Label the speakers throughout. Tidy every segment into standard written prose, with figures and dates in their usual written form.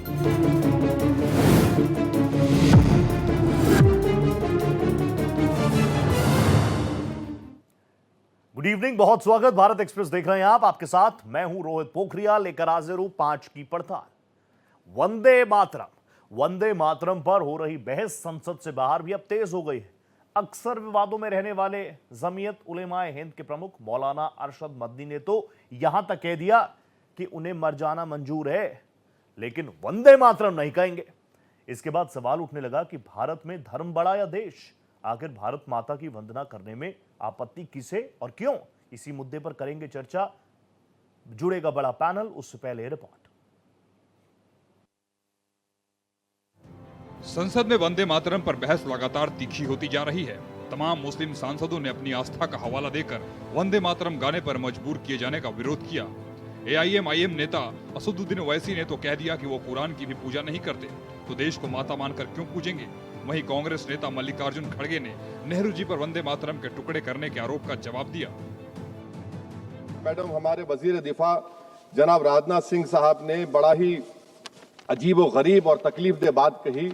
Speaker 1: Good evening, बहुत स्वागत। Bharat express देख रहे हैं आप, आपके साथ मैं हूं रोहित पोखरियाल, लेकर हाजिर हूं 5 की पड़ताल। वंदे मातरम पर हो रही बहस संसद से बाहर भी अब तेज हो गई है। अक्सर विवादों में रहने वाले जमीयत उलेमाए हिंद के प्रमुख मौलाना अरशद मदनी ने तो यहां तक कह दिया कि उन्हें मर जाना मंजूर है, लेकिन वंदे मातरम नहीं कहेंगे। इसके बाद सवाल उठने लगा कि भारत में धर्म बड़ा या देश? आखिर भारत माता की वंदना करने में आपत्ति किसे और क्यों? इसी मुद्दे पर करेंगे चर्चा। जुड़ेगा बड़ा पैनल, उससे पहले रिपोर्ट।
Speaker 2: संसद में वंदे मातरम पर बहस लगातार तीखी होती जा रही है। तमाम मुस्लिम सांसदों ने अपनी आस्था का हवाला देकर वंदे मातरम गाने पर मजबूर किए जाने का विरोध किया। AIM नेता असदुद्दीन ओवैसी ने तो कह दिया कि वो कुरान की भी पूजा नहीं करते, तो देश को माता मानकर क्यों पूजेंगे। वहीं कांग्रेस नेता मल्लिकार्जुन खड़गे ने नेहरू जी पर वंदे मातरम के टुकड़े करने के आरोप का जवाब दिया।
Speaker 3: मैडम, हमारे वजीर दिफा जनाब राजनाथ सिंह साहब ने बड़ा ही अजीब व गरीब और तकलीफ दे बात कही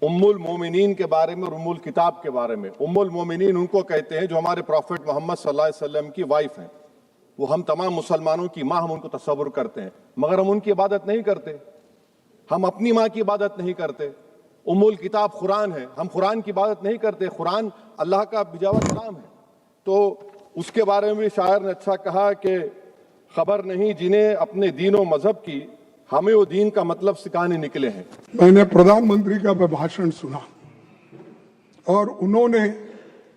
Speaker 3: उम्मुल मोमिनीन के बारे में और उम्मुल किताब के बारे में। उम्मुल मोमिनीन उनको कहते हैं जो हमारे प्रॉफिट मोहम्मद सल्लल्लाहु अलैहि वसल्लम की वाइफ हैं। वो हम तमाम मुसलमानों की माँ, हम उनको तस्वुर करते हैं, मगर हम उनकी इबादत नहीं करते। हम अपनी माँ की इबादत नहीं करते। उम्मुल किताब कुरान है, हम कुरान की इबादत नहीं करते। कुरान अल्लाह का बिजावा कलाम है। तो उसके बारे में शायर ने अच्छा कहा कि खबर नहीं जिन्हें अपने दीन और मजहब की, हमें वो दीन का मतलब सिखाने निकले हैं।
Speaker 4: मैंने प्रधानमंत्री का भाषण सुना और उन्होंने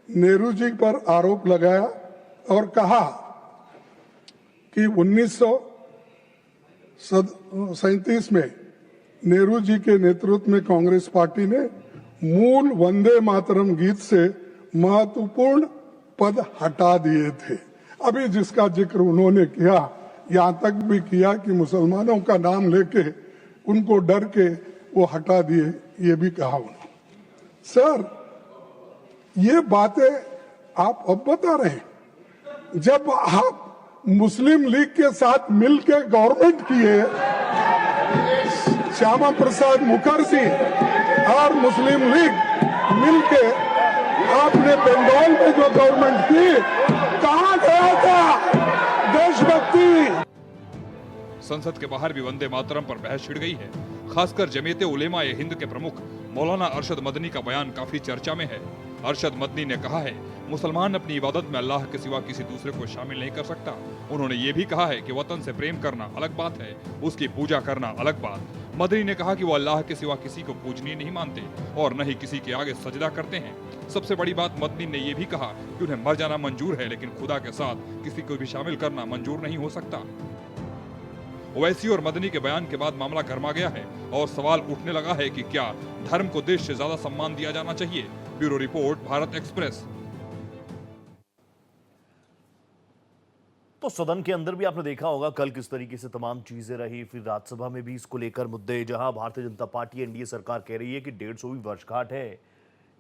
Speaker 4: नेहरू जी पर आरोप लगाया और कहा कि 1937 में नेहरू जी के नेतृत्व में कांग्रेस पार्टी ने मूल वंदे मातरम गीत से महत्वपूर्ण पद हटा दिए थे। अभी जिसका जिक्र उन्होंने किया, यहां तक भी किया कि मुसलमानों का नाम लेके उनको डर के वो हटा दिए, ये भी कहा उन्होंने। सर, ये बातें आप अब बता रहे हैं, जब आप मुस्लिम लीग के साथ मिलकर गवर्नमेंट किए, श्यामा प्रसाद मुखर्जी और मुस्लिम लीग मिलके आपने बंगाल में जो गवर्नमेंट की, कहां गया था देशभक्ति?
Speaker 2: संसद के बाहर भी वंदे मातरम पर बहस छिड़ गई है। खासकर जमीयत उलेमा ए हिंद के प्रमुख मौलाना अरशद मदनी का बयान काफी चर्चा में है। अरशद मदनी ने कहा है, मुसलमान अपनी इबादत में अल्लाह के सिवा किसी दूसरे को शामिल नहीं कर सकता। उन्होंने ये भी कहा है कि वतन से प्रेम करना अलग बात है, उसकी पूजा करना अलग बात। मदनी ने कहा कि वो अल्लाह के सिवा किसी को पूजनीय नहीं मानते और न ही किसी के आगे सजदा करते हैं। सबसे बड़ी बात, मदनी ने यह भी कहा कि उन्हें मर जाना मंजूर है, लेकिन खुदा के साथ किसी को भी शामिल करना मंजूर नहीं हो सकता। ओवैसी और मदनी के बयान के बाद मामला गर्मा गया है और सवाल उठने लगा है कि क्या धर्म को देश से ज्यादा सम्मान दिया जाना चाहिए। Bureau report, Bharat express.
Speaker 1: तो सदन के अंदर भी आपने देखा होगा कल किस तरीके से तमाम चीजें रही। फिर राज्यसभा में भी इसको लेकर मुद्दे, जहां भारतीय जनता पार्टी एनडीए सरकार कह रही है कि 150वीं वर्षगांठ है,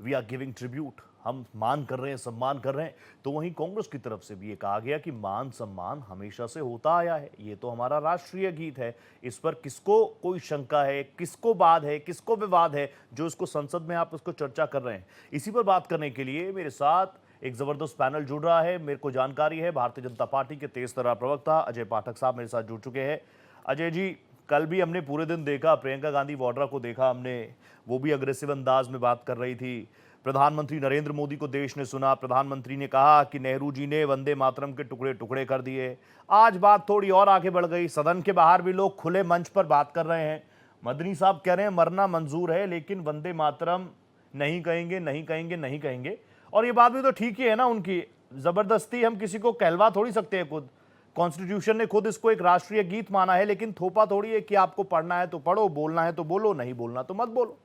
Speaker 1: वी आर गिविंग ट्रिब्यूट, हम मान कर रहे हैं, सम्मान कर रहे हैं। तो वहीं कांग्रेस की तरफ से भी ये कहा गया कि मान सम्मान हमेशा से होता आया है, ये तो हमारा राष्ट्रीय गीत है, इस पर किसको कोई शंका है, किसको बात है, किसको विवाद है जो इसको संसद में आप इसको चर्चा कर रहे हैं। इसी पर बात करने के लिए मेरे साथ एक जबरदस्त पैनल जुड़ रहा है। मेरे को जानकारी है भारतीय जनता पार्टी के तेज तर्रार प्रवक्ता अजय पाठक साहब मेरे साथ जुड़ चुके हैं। अजय जी, कल भी हमने पूरे दिन देखा, प्रियंका गांधी वाड्रा को देखा हमने, वो भी अग्रेसिव अंदाज में बात कर रही थी। प्रधानमंत्री नरेंद्र मोदी को देश ने सुना, प्रधानमंत्री ने कहा कि नेहरू जी ने वंदे मातरम के टुकड़े टुकड़े कर दिए। आज बात थोड़ी और आगे बढ़ गई, सदन के बाहर भी लोग खुले मंच पर बात कर रहे हैं। मदनी साहब कह रहे हैं मरना मंजूर है, लेकिन वंदे मातरम नहीं कहेंगे, नहीं कहेंगे, नहीं कहेंगे। और ये बात भी तो ठीक ही है ना उनकी, जबरदस्ती हम किसी को कहलवा थोड़ी सकते हैं। खुद कॉन्स्टिट्यूशन ने खुद इसको एक राष्ट्रीय गीत माना है, लेकिन थोपा थोड़ी है कि आपको पढ़ना है तो पढ़ो, बोलना है तो बोलो, नहीं बोलना तो मत बोलो।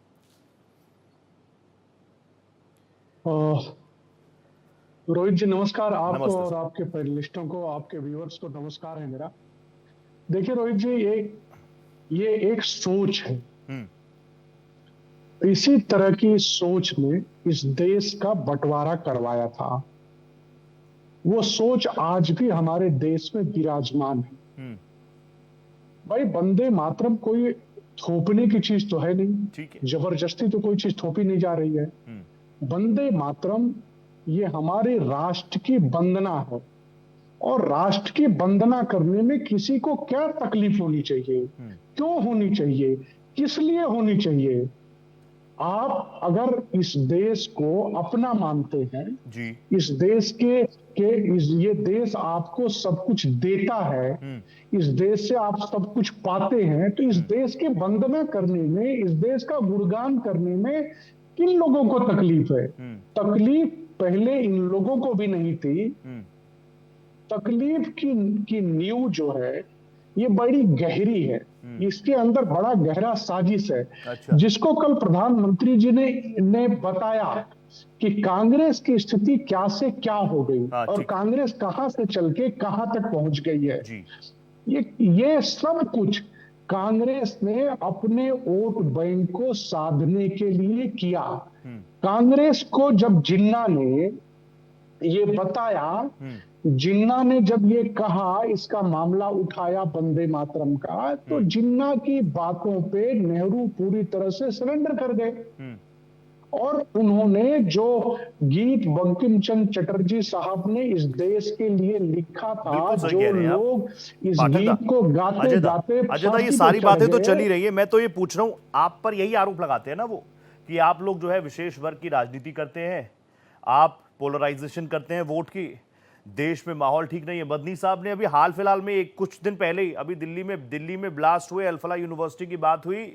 Speaker 5: रोहित जी नमस्कार, आपको
Speaker 1: नमस्ते
Speaker 5: और आपके पैनलिस्टों को, आपके व्यूअर्स को नमस्कार है मेरा। देखिए रोहित जी, ये एक सोच है। इसी तरह की सोच ने इस देश का बंटवारा करवाया था। वो सोच आज भी हमारे देश में विराजमान है। भाई, वंदे मातरम कोई थोपने की चीज तो है नहीं,
Speaker 1: ठीक है।
Speaker 5: जबरदस्ती तो कोई चीज थोपी नहीं जा रही है। वंदे मातरम ये हमारे राष्ट्र की वंदना है, और राष्ट्र की वंदना करने में किसी को क्या तकलीफ होनी चाहिए, क्यों होनी चाहिए, किस लिए होनी चाहिए? आप अगर इस देश को अपना मानते हैं,
Speaker 1: जी।
Speaker 5: इस देश ये देश आपको सब कुछ देता है, इस देश से आप सब कुछ पाते हैं, तो इस देश की वंदना करने में, इस देश का गुणगान करने में किन लोगों को तकलीफ है? तकलीफ पहले इन लोगों को भी नहीं थी। तकलीफ की नींव जो है ये बड़ी गहरी है, इसके अंदर बड़ा गहरा साजिश है।
Speaker 1: अच्छा।
Speaker 5: जिसको कल प्रधानमंत्री जी ने बताया कि कांग्रेस की स्थिति क्या से क्या हो गई, और कांग्रेस कहां से चल के कहां तक पहुंच गई है।
Speaker 1: जी।
Speaker 5: ये सब कुछ कांग्रेस ने अपने वोट बैंक को साधने के लिए किया। कांग्रेस को जब जिन्ना ने ये बताया, जिन्ना ने जब ये कहा, इसका मामला उठाया वंदे मातरम का, तो जिन्ना की बातों पे नेहरू पूरी तरह से सरेंडर कर गए। और उन्होंने जो गीत बंकिम चंद्र चटर्जी साहब ने इस देश के लिए लिखा था, जो लोग इस गीत को गाते गाते
Speaker 1: अजय, ये सारी बातें तो चली रही है, मैं तो ये पूछ रहा हूं, आप पर यही आरोप लगाते हैं ना वो, कि आप लोग जो है विशेष वर्ग की राजनीति करते हैं, आप पोलराइजेशन करते हैं वोट की, देश में माहौल ठीक नहीं है। मदनी साहब ने अभी हाल फिलहाल में कुछ दिन पहले ही अभी दिल्ली में ब्लास्ट हुए, अल फलाह यूनिवर्सिटी की बात हुई,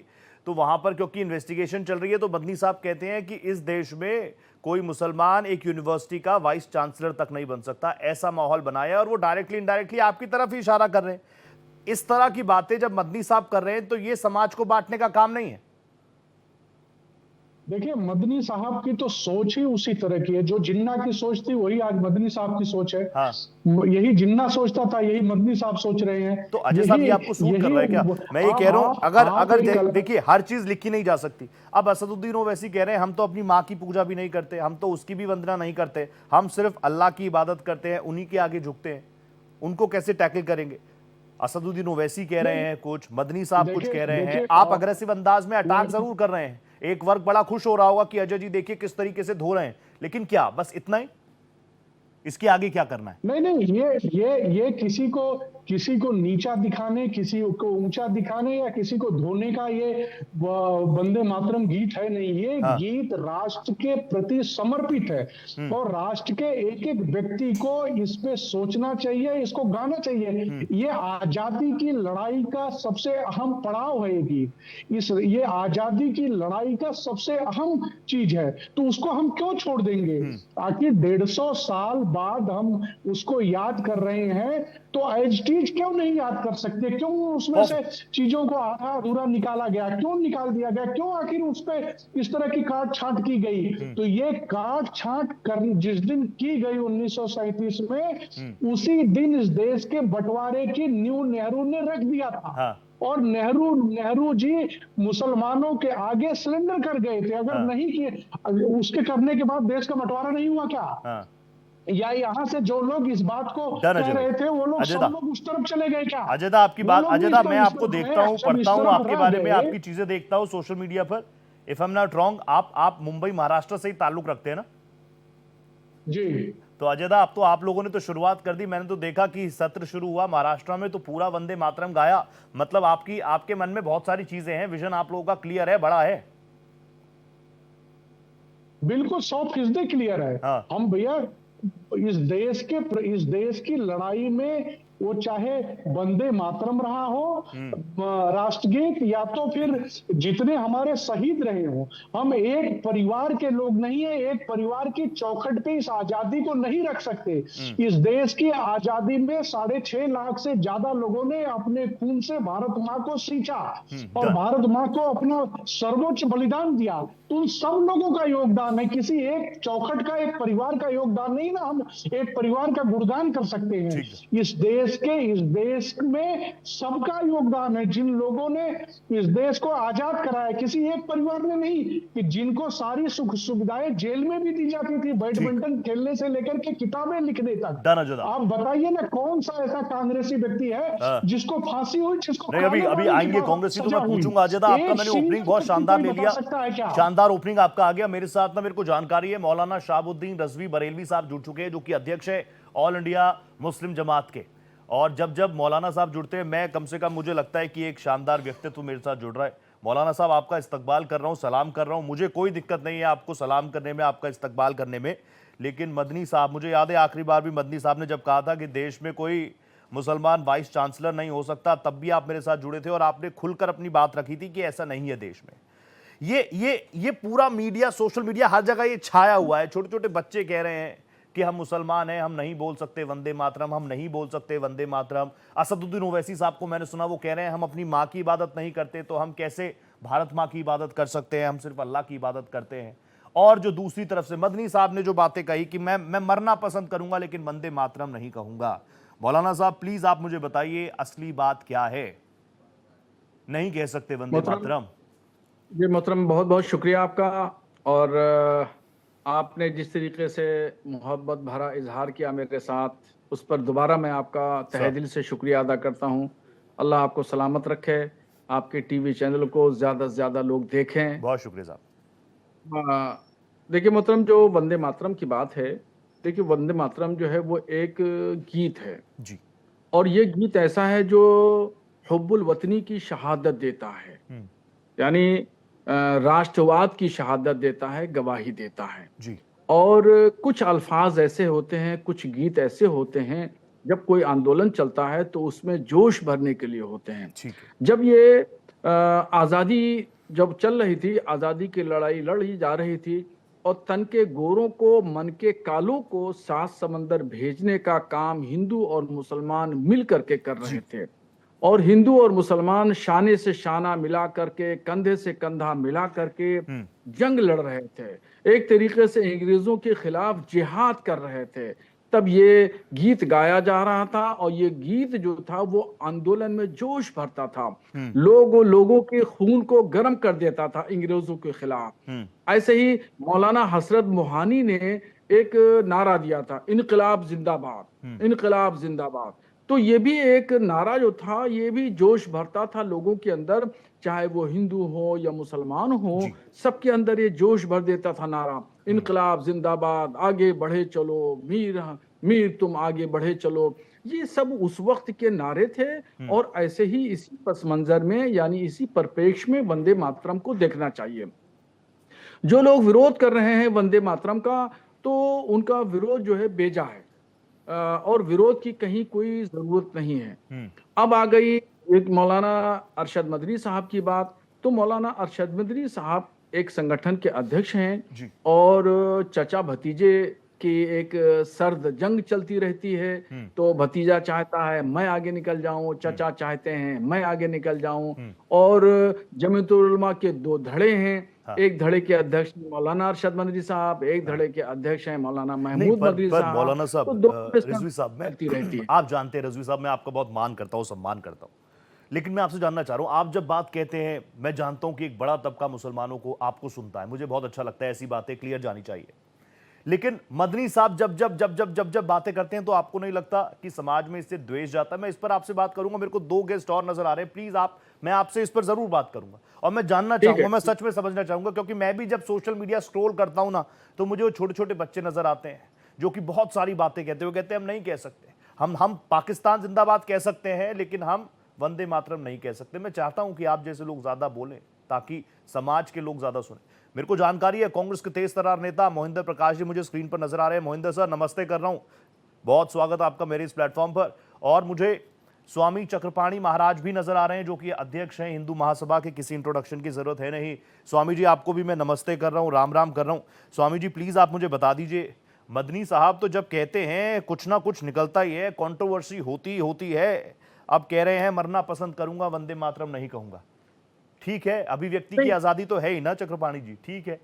Speaker 1: तो वहां पर क्योंकि इन्वेस्टिगेशन चल रही है, तो मदनी साहब कहते हैं कि इस देश में कोई मुसलमान एक यूनिवर्सिटी का वाइस चांसलर तक नहीं बन सकता, ऐसा माहौल बनाया, और वो डायरेक्टली इनडायरेक्टली आपकी तरफ ही इशारा कर रहे हैं। इस तरह की बातें जब मदनी साहब कर रहे हैं, तो ये समाज को बांटने का काम नहीं है।
Speaker 5: देखिए, मदनी साहब की तो सोच ही उसी तरह की है, जो जिन्ना की सोच थी वही आज मदनी साहब की सोच है।
Speaker 1: हाँ।
Speaker 5: यही जिन्ना सोचता था, यही मदनी साहब सोच रहे हैं।
Speaker 1: तो अजय साहब, ये आपको सूट कर रहा है क्या? मैं ये कह रहा हूं, अगर देखिए हर चीज लिखी नहीं जा सकती। अब असदुद्दीन ओवैसी कह रहे हैं हम तो अपनी माँ की पूजा भी नहीं करते, हम तो उसकी भी वंदना नहीं करते, हम सिर्फ अल्लाह की इबादत करते हैं, उन्हीं के आगे झुकते हैं। उनको कैसे टैकल करेंगे? असदुद्दीन ओवैसी कह रहे हैं कुछ, मदनी साहब कुछ कह रहे हैं, आप अग्रेसिव अंदाज में अटैक जरूर कर रहे हैं। एक वर्ग बड़ा खुश हो रहा होगा कि अजय जी देखिए किस तरीके से धो रहे हैं, लेकिन क्या बस इतना ही? इसके आगे क्या करना है?
Speaker 5: नहीं, ये किसी को नीचा दिखाने, किसी को ऊंचा दिखाने, या किसी को धोने का ये वंदे मातरम गीत है नहीं। ये गीत राष्ट्र के प्रति समर्पित है, और राष्ट्र के एक एक व्यक्ति को इस पे सोचना चाहिए, इसको गाना चाहिए। ये आजादी की लड़ाई का सबसे अहम पड़ाव है ये गीत। ये आजादी की लड़ाई का सबसे अहम चीज है, तो उसको हम क्यों छोड़ देंगे? आखिर 150 साल बाद हम उसको याद कर रहे हैं, तो एज टीज क्यों नहीं याद कर सकते? क्यों उसमें से चीजों को आधा अधूरा निकाला गया, क्यों निकाल दिया गया, क्यों आखिर उस पर इस तरह की काट छांट की गई? तो ये काट छांट जिस दिन की गई 1937 में, उसी दिन इस देश के बंटवारे की नींव नेहरू ने रख दिया था।
Speaker 1: हाँ। और
Speaker 5: नेहरू जी मुसलमानों के आगे सरेंडर कर गए थे। अगर नहीं किए, उसके करने के बाद देश का बंटवारा नहीं हुआ क्या?
Speaker 1: हाँ।
Speaker 5: या यहाँ से जो लोग इस बात को कह रहे थे, वो लोग सब लोग उस तरफ चले गए क्या?
Speaker 1: अजयदा, आपकी बात, अजयदा मैं आपको देखता हूँ, पढ़ता हूँ आपके बारे में, आपकी चीजें देखता हूँ सोशल मीडिया पर। If I am not wrong, आप मुंबई महाराष्ट्र से ही ताल्लुक रखते हैं ना?
Speaker 5: जी।
Speaker 1: तो अजयदा, अब तो आप लोगों ने तो शुरुआत कर दी। मैंने तो देखा कि सत्र शुरू हुआ महाराष्ट्र में तो पूरा वंदे मातरम गाया। मतलब आपके मन में बहुत सारी चीजें हैं, विजन आप लोगों का क्लियर है, बड़ा है।
Speaker 5: बिल्कुल 100% क्लियर है।
Speaker 1: हाँ।
Speaker 5: हम भैया इस देश की लड़ाई में, वो चाहे वंदे मातरम रहा हो, राष्ट्रगीत, या तो फिर जितने हमारे शहीद रहे हो, हम एक परिवार के लोग नहीं है, एक परिवार की चौखट पे इस आजादी को नहीं रख सकते। इस देश की आजादी में 6.5 लाख से ज्यादा लोगों ने अपने खून से भारत माँ को सींचा, और भारत माँ को अपना सर्वोच्च बलिदान दिया। तो उन सब लोगों का योगदान है, किसी एक चौखट का, एक परिवार का योगदान नहीं ना। हम एक परिवार का गुणगान कर सकते हैं। इस देश इस देश में सबका योगदान है। जिन लोगों ने इस देश को आजाद कराया, किसी एक परिवार ने नहीं, कि जिनको सारी सुख सुविधाएं जेल में भी दी जाती थी, बैडमिंटन खेलने से लेकर के किताबें लिखने तक।
Speaker 1: डन अजय।
Speaker 5: आप बताइए ना, कौन सा ऐसा कांग्रेसी व्यक्ति है जिसको फांसी हुई, जिसको
Speaker 1: नहीं, अभी आएंगे कांग्रेसी तो मैं पूछूंगा अजय, आपका मैंने ओपनिंग बहुत शानदार ले लिया, शानदार ओपनिंग आपका आ गया। मेरे साथ ना मेरे को जानकारी है मौलाना शहाबुद्दीन रजवी बरेलवी साहब जुड़ चुके हैं, जो कि अध्यक्ष है ऑल इंडिया मुस्लिम जमात के। और जब जब मौलाना साहब जुड़ते हैं, मैं कम से कम मुझे लगता है कि एक शानदार व्यक्तित्व मेरे साथ जुड़ रहा है। मौलाना साहब, आपका इस्तकबाल कर रहा हूं, सलाम कर रहा हूं, मुझे कोई दिक्कत नहीं है आपको सलाम करने में, आपका इस्तकबाल करने में। लेकिन मदनी साहब, मुझे याद है आखिरी बार भी मदनी साहब ने जब कहा था कि देश में कोई मुसलमान वाइस चांसलर नहीं हो सकता, तब भी आप मेरे साथ जुड़े थे और आपने खुलकर अपनी बात रखी थी कि ऐसा नहीं है देश में। ये पूरा मीडिया, सोशल मीडिया, हर जगह ये छाया हुआ है। छोटे छोटे बच्चे कह रहे हैं कि हम मुसलमान हैं, हम नहीं बोल सकते वंदे मातरम, हम नहीं बोल सकते वंदे मातरम। असदुद्दीन ओवैसी साहब को मैंने सुना, वो कह रहे हैं हम अपनी माँ की इबादत नहीं करते तो हम कैसे भारत माँ की इबादत कर सकते हैं, हम सिर्फ अल्लाह की इबादत करते हैं। और जो दूसरी तरफ से मदनी साहब ने जो बातें कही कि मैं मरना पसंद करूंगा लेकिन वंदे मातरम नहीं कहूंगा। मौलाना साहब प्लीज आप मुझे बताइए असली बात क्या है? नहीं कह सकते वंदे मातरम।
Speaker 6: जी मोहतरम, बहुत बहुत शुक्रिया आपका। और आपने जिस तरीके से मोहब्बत भरा इजहार किया मेरे साथ, उस पर दोबारा मैं आपका तहे दिल से शुक्रिया अदा करता हूं। अल्लाह आपको सलामत रखे, आपके टीवी चैनल को ज्यादा से ज्यादा लोग देखें।
Speaker 1: बहुत शुक्रिया साहब।
Speaker 6: देखिए मोहतरम, जो वंदे मातरम की बात है, देखिए वंदे मातरम जो है वो एक गीत है
Speaker 1: जी,
Speaker 6: और ये गीत ऐसा है जो हुब्बुल वतनी की शहादत देता है, यानी राष्ट्रवाद की शहादत देता है, गवाही देता है
Speaker 1: जी।
Speaker 6: और कुछ अल्फाज ऐसे होते हैं, कुछ गीत ऐसे होते हैं, जब कोई आंदोलन चलता है तो उसमें जोश भरने के लिए होते हैं।
Speaker 1: ठीक है।
Speaker 6: जब ये आज़ादी जब चल रही थी, आज़ादी की लड़ाई लड़ी जा रही थी और तन के गोरों को, मन के कालों को सात समंदर भेजने का काम हिंदू और मुसलमान मिल करके कर रहे थे और हिंदू और मुसलमान शाने से शाना मिला करके, कंधे से कंधा मिला करके जंग लड़ रहे थे, एक तरीके से अंग्रेजों के खिलाफ जिहाद कर रहे थे। तब ये गीत गाया जा रहा था और ये गीत जो था वो आंदोलन में जोश भरता था, लोगों के खून को गर्म कर देता था अंग्रेजों के खिलाफ। ऐसे ही मौलाना हसरत मोहानी ने एक नारा दिया था, इनकलाब जिंदाबाद, इनकलाब जिंदाबाद। तो ये भी एक नारा जो था, ये भी जोश भरता था लोगों के अंदर, चाहे वो हिंदू हो या मुसलमान हो, सबके अंदर ये जोश भर देता था नारा, इनकलाब जिंदाबाद, आगे बढ़े चलो, मीर मीर तुम आगे बढ़े चलो। ये सब उस वक्त के नारे थे और ऐसे ही इसी पस मंजर में, यानी इसी परिप्रेक्ष्य में वंदे मातरम को देखना चाहिए। जो लोग विरोध कर रहे हैं वंदे मातरम का, तो उनका विरोध जो है बेजा है और विरोध की कहीं कोई जरूरत नहीं है। अब आ गई एक मौलाना अरशद मदनी साहब की बात, तो मौलाना अरशद मदनी साहब एक संगठन के अध्यक्ष हैं और चचा भतीजे की एक सर्द जंग चलती रहती है। तो भतीजा चाहता है मैं आगे निकल जाऊं, चचा चाहते हैं मैं आगे निकल जाऊं और जमीयतुल उलमा के दो धड़े हैं। एक धड़े के अध्यक्ष मौलाना अरशद मदनी साहब, एक धड़े के अध्यक्ष हैं मौलाना महमूद मदनी साहब।
Speaker 1: मौलाना साहब, रिजवी साहब,
Speaker 6: रहती है।
Speaker 1: आप जानते हैं रिजवी साहब, मैं आपका बहुत मान करता हूँ, सम्मान करता हूँ, लेकिन मैं आपसे जानना चाह रहा हूँ, आप जब बात कहते हैं, मैं जानता हूँ कि एक बड़ा तबका मुसलमानों को आपको सुनता है, मुझे बहुत अच्छा लगता है, ऐसी बातें क्लियर जानी चाहिए। लेकिन मदनी साहब जब जब जब जब जब जब बातें करते हैं तो आपको नहीं लगता कि समाज में इससे द्वेष जाता है? मैं इस पर आपसे बात करूंगा, मेरे को दो गेस्ट और नजर आ रहे हैं, प्लीज मैं आपसे इस पर जरूर बात करूंगा और मैं जानना चाहूंगा, मैं सच में समझना चाहूंगा, क्योंकि मैं भी जब सोशल मीडिया स्क्रॉल करता हूं ना, तो मुझे वो छोटे छोटे बच्चे नजर आते हैं जो कि बहुत सारी बातें कहते हैं। वो कहते हैं हम नहीं कह सकते, हम पाकिस्तान जिंदाबाद कह सकते हैं लेकिन हम वंदे मातरम नहीं कह सकते। मैं चाहता हूं कि आप जैसे लोग ज्यादा बोलें ताकि समाज के लोग ज्यादा सुने। मेरे को जानकारी है कांग्रेस के तेज तर्रार नेता मोहिंदर प्रकाश जी मुझे स्क्रीन पर नजर आ रहे हैं। मोहिंदर सर नमस्ते कर रहा हूं, बहुत स्वागत आपका मेरे इस प्लेटफॉर्म पर। और मुझे स्वामी चक्रपाणी महाराज भी नजर आ रहे हैं जो कि अध्यक्ष हैं हिंदू महासभा के, किसी इंट्रोडक्शन की जरूरत है नहीं। स्वामी जी आपको भी मैं नमस्ते कर रहा हूं, राम राम कर रहा हूं। स्वामी जी प्लीज आप मुझे बता दीजिए, मदनी साहब तो जब कहते हैं कुछ ना कुछ निकलता ही है, कंट्रोवर्सी होती है। अब कह रहे हैं मरना पसंद करूंगा, वंदे मातरम नहीं कहूंगा। ठीक है, अभिव्यक्ति की आजादी तो है ही ना चक्रपाणी जी, ठीक है,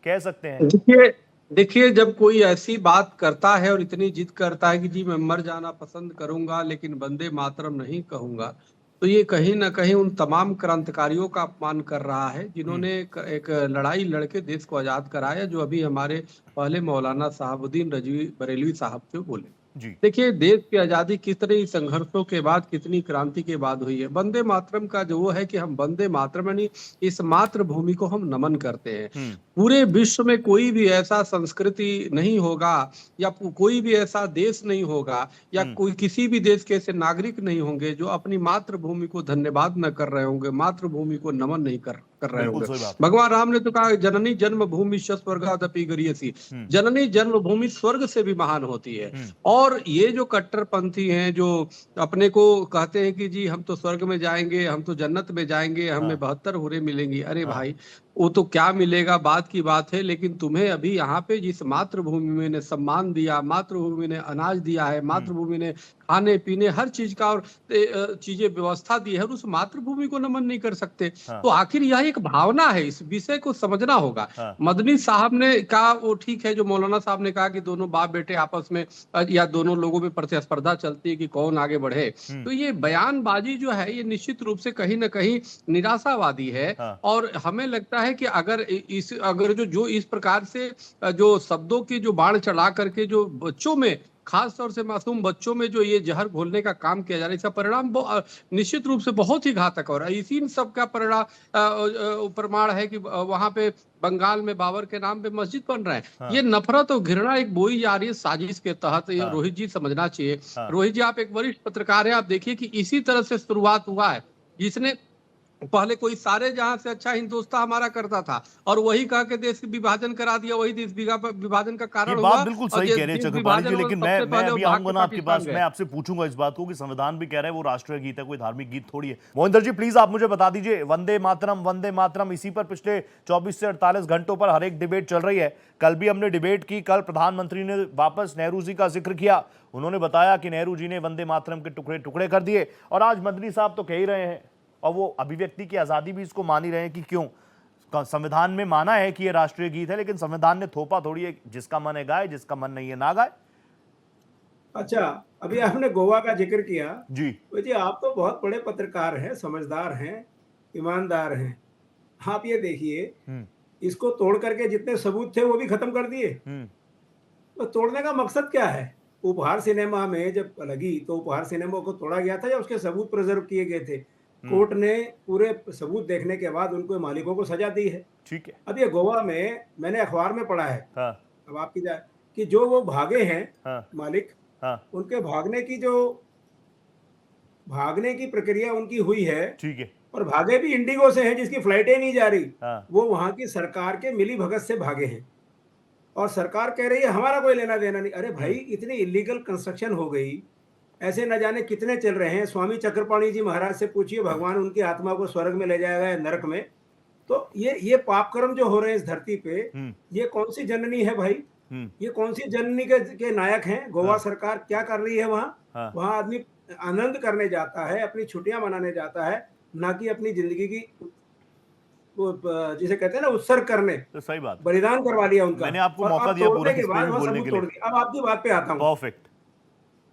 Speaker 1: कह सकते हैं।
Speaker 6: देखिए
Speaker 7: देखिए, जब कोई ऐसी बात करता है और इतनी जिद करता है कि जी मैं मर जाना पसंद करूंगा लेकिन वंदे मातरम नहीं कहूंगा, तो ये कहीं ना कहीं उन तमाम क्रांतिकारियों का अपमान कर रहा है जिन्होंने एक लड़ाई लड़के देश को आजाद कराया, जो अभी हमारे पहले मौलाना साहबुद्दीन रजवी बरेलवी साहब थे बोले।
Speaker 1: जी
Speaker 7: देखिए, देश की आजादी कितने संघर्षों के बाद, कितनी क्रांति के बाद हुई है। वंदे मातरम का जो वो है कि हम वंदे मातरम यानी इस मातृभूमि को हम नमन करते हैं। पूरे विश्व में कोई भी ऐसा संस्कृति नहीं होगा या कोई भी ऐसा देश नहीं होगा या कोई किसी भी देश के ऐसे नागरिक नहीं होंगे जो अपनी मातृभूमि को धन्यवाद न कर रहे होंगे, मातृभूमि को नमन नहीं कर रहे
Speaker 1: बिल्कुल
Speaker 7: होंगे।
Speaker 1: सही बात।
Speaker 7: भगवान राम ने तो कहा जननी जन्मभूमि स्वर्गादपि गरीयसी, जननी जन्मभूमि स्वर्ग से भी महान होती है। और ये जो कट्टरपंथी हैं जो अपने को कहते हैं कि जी हम तो स्वर्ग में जाएंगे, हम तो जन्नत में जाएंगे, हमें 72 हुरें मिलेंगी, अरे भाई वो तो क्या मिलेगा बात की बात है, लेकिन तुम्हें अभी यहाँ पे जिस मातृभूमि ने सम्मान दिया, मातृभूमि ने अनाज दिया है, मातृभूमि ने खाने पीने हर चीज का और चीजें व्यवस्था दी है, और उस मातृभूमि को नमन नहीं कर सकते। तो आखिर यह एक भावना है, इस विषय को समझना होगा। मदनी साहब ने कहा वो ठीक है, जो मौलाना साहब ने कहा कि दोनों बाप बेटे आपस में या दोनों लोगों में प्रतिस्पर्धा चलती है कि कौन आगे बढ़े, तो ये बयानबाजी जो है ये निश्चित रूप से कहीं ना कहीं निराशावादी है। और हमें लगता है कि अगर जो इस प्रकार से जो शब्दों की जो बाढ़ चढ़ा करके जो बच्चों में, खास तौर से मासूम बच्चों में जो ये जहर घोलने का काम किया जा रहा है, इसका परिणाम निश्चित रूप से बहुत ही घातक हो रहा है। इसी सब का प्रमाण है कि वहां पे बंगाल में बाबर के नाम पे मस्जिद बन रहा है। ये नफरत और घृणा एक बोई जा रही है साजिश के तहत, ये रोहित जी समझना चाहिए। रोहित जी, आप एक वरिष्ठ पत्रकार हैं, आप देखिए कि इसी तरह से शुरुआत हुआ है, जिसने पहले कोई सारे जहां से अच्छा हिंदुस्तान हमारा करता था और वही कहा के देश विभाजन करा दिया, वही देश विभाजन का कारण हुआ।
Speaker 1: बात बिल्कुल सही कह रहे हैं चक्रपाणी जी, लेकिन मैं अभी आऊंगा ना आपके पास, मैं आपसे पूछूंगा इस बात को कि संविधान भी कह रहा है वो राष्ट्रीय गीत है, कोई धार्मिक गीत थोड़ी है। मोहिंदर जी प्लीज आप मुझे बता दीजिए, वंदे मातरम इसी पर पिछले 24 से 48 घंटों पर हर एक डिबेट चल रही है। कल भी हमने डिबेट की, कल प्रधानमंत्री ने वापस नेहरू जी का जिक्र किया, उन्होंने बताया कि नेहरू जी ने वंदे मातरम के टुकड़े टुकड़े कर दिए, और आज मदनी साहब तो कह ही रहे हैं और वो अभिव्यक्ति की आजादी भी इसको मान ही रहे हैं कि क्यों संविधान में माना है कि ये राष्ट्रीय गीत है, लेकिन संविधान ने थोपा थोड़ी है, जिसका मन है गाए, जिसका मन नहीं है ना गाए।
Speaker 8: अच्छा, अभी आपने गोवा का जिक्र किया
Speaker 1: जी
Speaker 8: जी, आप तो बहुत बड़े पत्रकार हैं, समझदार हैं, ईमानदार हैं। आप ये देखिए, इसको तोड़ करके जितने सबूत थे वो भी खत्म कर दिए। तो तोड़ने का मकसद क्या है? उपहार सिनेमा में जब लगी तो उपहार सिनेमा को तोड़ा गया था या उसके सबूत प्रिजर्व किए गए थे? कोर्ट ने पूरे सबूत देखने के बाद उनको मालिकों को सजा दी है।
Speaker 1: ठीक है।
Speaker 8: अब ये गोवा में मैंने अखबार में पढ़ा है, अब आपकी जाए कि जो वो भागे हैं मालिक, उनके भागने की प्रक्रिया उनकी हुई है। ठीक है। और भागे भी इंडिगो से हैं, जिसकी फ्लाइटें नहीं जा रही। वो वहां की सरकार के मिली भगत से भागे हैं और सरकार कह रही है हमारा कोई लेना देना नहीं। अरे भाई, इतनी इलीगल कंस्ट्रक्शन हो गई, ऐसे न जाने कितने चल रहे हैं। स्वामी चक्रपाणी जी महाराज से पूछिए, भगवान उनकी आत्मा को स्वर्ग में ले जाएगा या नरक में। तो ये पाप कर्म जो हो रहे हैं इस धरती पे, ये कौन सी जननी है भाई? ये कौन सी जननी के नायक हैं? गोवा सरकार क्या कर रही है वहां? वहां आदमी आनंद करने जाता है, अपनी छुट्टियां मनाने जाता है, ना कि अपनी जिंदगी की जिसे कहते हैं ना उत्सर्ग करने।
Speaker 1: तो सही बात,
Speaker 8: बलिदान करवा लिया उनका।
Speaker 1: मैंने आपको मौका दिया पूरा
Speaker 8: के बाद बोलने के लिए। अब आपकी बात पे आता हूँ।
Speaker 1: परफेक्ट।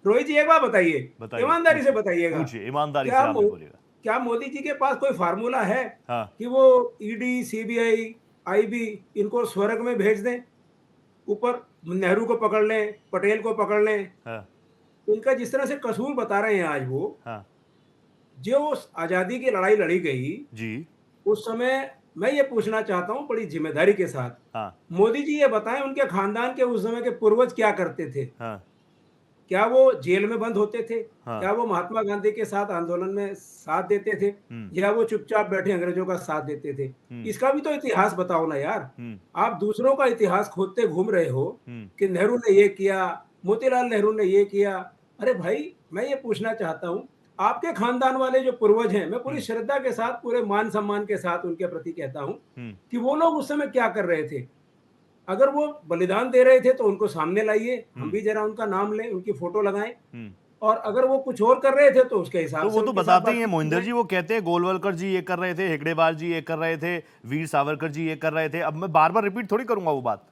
Speaker 8: रोहित जी, एक बात बताइए, ईमानदारी से बताइएगा,
Speaker 1: ईमानदारी से आप बोलिएगा,
Speaker 8: क्या मोदी जी के पास कोई फार्मूला है कि वो ईडी, सीबीआई, आईबी इनको स्वर्ग में भेज दें, ऊपर नेहरू को पकड़ लें, पटेल को पकड़ लें? उनका जिस तरह से कसूर बता रहे हैं आज वो, जो आजादी की लड़ाई लड़ी गई जी, उस समय मैं ये पूछना चाहता हूँ बड़ी जिम्मेदारी के साथ, मोदी जी ये बताएं उनके खानदान के उस समय के पूर्वज क्या करते थे? क्या वो जेल में बंद होते थे? क्या वो महात्मा गांधी के साथ आंदोलन में साथ देते थे, या वो चुपचाप बैठे अंग्रेजों का साथ देते थे? इसका भी तो इतिहास बताओ ना यार। आप दूसरों का इतिहास खोदते घूम रहे हो कि नेहरू ने ये किया, मोतीलाल नेहरू ने ये किया। अरे भाई, मैं ये पूछना चाहता हूँ, आपके खानदान वाले जो पूर्वज हैं, मैं पूरी श्रद्धा के साथ, पूरे मान सम्मान के साथ उनके प्रति कहता हूँ कि वो लोग उस समय क्या कर रहे थे? अगर वो बलिदान दे रहे थे तो उनको सामने लाइए, हम भी जरा उनका नाम लें, उनकी फोटो लगाएं। और अगर वो कुछ और कर रहे थे तो उसके हिसाब से
Speaker 1: वो तो बताते ही हैं मोहिंदर जी, वो कहते हैं गोलवलकर जी ये कर रहे थे, हेगड़ेवार जी ये कर रहे थे, वीर सावरकर जी ये कर रहे थे। अब मैं बार बार रिपीट थोड़ी करूंगा वो बात।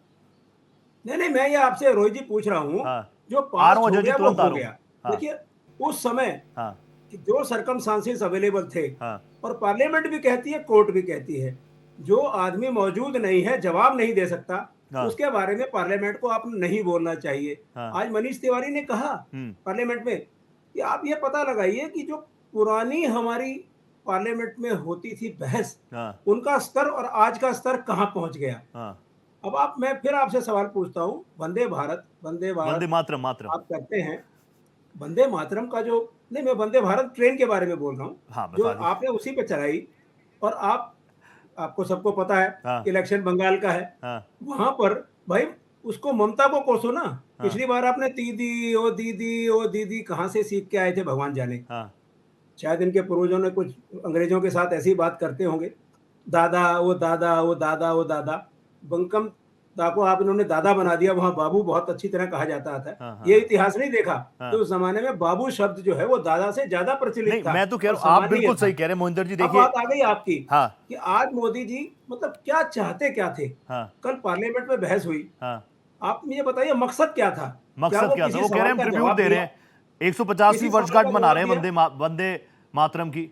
Speaker 8: नहीं नहीं, मैं ये आपसे रोहित जी पूछ रहा हूँ,
Speaker 1: हाँ।
Speaker 8: जो
Speaker 1: आ
Speaker 8: पास
Speaker 1: रहा हूँ
Speaker 8: हो
Speaker 1: अजय जी,
Speaker 8: गया वो
Speaker 1: तुरंत आ
Speaker 8: हो
Speaker 1: रहा हूँ।
Speaker 8: गया।
Speaker 1: हाँ।
Speaker 8: देखिए उस समय
Speaker 1: हाँ
Speaker 8: कि जो सर्कमस्टांसेस अवेलेबल थे,
Speaker 1: हाँ
Speaker 8: और पार्लियामेंट भी कहती है, कोर्ट भी कहती है, जो आदमी मौजूद नहीं है, जवाब नहीं दे सकता,
Speaker 1: हाँ
Speaker 8: उसके बारे में पार्लियामेंट को आप नहीं बोलना चाहिए।
Speaker 1: हाँ।
Speaker 8: आज मनीष तिवारी ने कहा पार्लियामेंट में कि आप ये पता लगाइए कि जो पुरानी हमारी पार्लियामेंट में होती थी बहस,
Speaker 1: हाँ
Speaker 8: उनका स्तर और आज का स्तर कहाँ पहुंच गया।
Speaker 1: हाँ।
Speaker 8: अब आप, मैं फिर आपसे सवाल पूछता हूँ, वंदे
Speaker 1: वंदे
Speaker 8: भारत
Speaker 1: मातरम, मातरम।
Speaker 8: आप करते हैं, वंदे मातरम का जो, नहीं मैं वंदे भारत ट्रेन के बारे में बोल रहा हूँ,
Speaker 1: हाँ
Speaker 8: जो
Speaker 1: बता दी।
Speaker 8: आपने उसी पे चलाई, और आपको सबको पता है
Speaker 1: हाँ
Speaker 8: इलेक्शन बंगाल का है,
Speaker 1: हाँ
Speaker 8: वहां पर भाई उसको ममता को कोसो ना।
Speaker 1: हाँ
Speaker 8: पिछली बार आपने दीदी ओ दीदी ओ दीदी कहाँ से सीख के आए थे भगवान जाने।
Speaker 1: हाँ
Speaker 8: शायद इनके पूर्वजों ने कुछ अंग्रेजों के साथ ऐसी बात करते होंगे, दादा ओ दादा ओ दादा ओ दादा। बंकम दा को आप इन्होंने दादा बना दिया, वहां बाबू बहुत अच्छी तरह कहा जाता था।
Speaker 1: हाँ हाँ
Speaker 8: ये इतिहास नहीं देखा
Speaker 1: हाँ।
Speaker 8: कि उस जमाने में बाबू शब्द जो है वो दादा से ज्यादा प्रचलित
Speaker 1: नहीं,
Speaker 8: था
Speaker 1: मैं तो कह
Speaker 8: और
Speaker 1: रहा हूँ, आप
Speaker 8: सम्मानीय
Speaker 1: बिल्कुल
Speaker 8: था।
Speaker 1: सही कह रहे हैं मोहिंदर जी।
Speaker 8: अब
Speaker 1: देखिए
Speaker 8: बात आ गई आपकी
Speaker 1: हाँ
Speaker 8: कि आज मोदी जी मतलब क्या चाहते क्या थे।
Speaker 1: हाँ
Speaker 8: कल पार्लियामेंट में बहस हुई,
Speaker 1: हाँ।
Speaker 8: आप ये बताइए मकसद क्या था। क्या
Speaker 1: मकसद
Speaker 8: वो
Speaker 1: क्या था?
Speaker 8: किसी
Speaker 1: वो कह रहे
Speaker 8: सवाल
Speaker 1: हैं
Speaker 8: का
Speaker 1: हम ट्रिब्यूट
Speaker 8: जवाब
Speaker 1: दे रहे
Speaker 8: दिया?
Speaker 1: हैं, 150वीं
Speaker 8: किसी सवाल
Speaker 1: वर्षगांठ
Speaker 8: का
Speaker 1: मना
Speaker 8: जवाब
Speaker 1: रहे हैं
Speaker 8: दिया?
Speaker 1: वंदे मातरम की।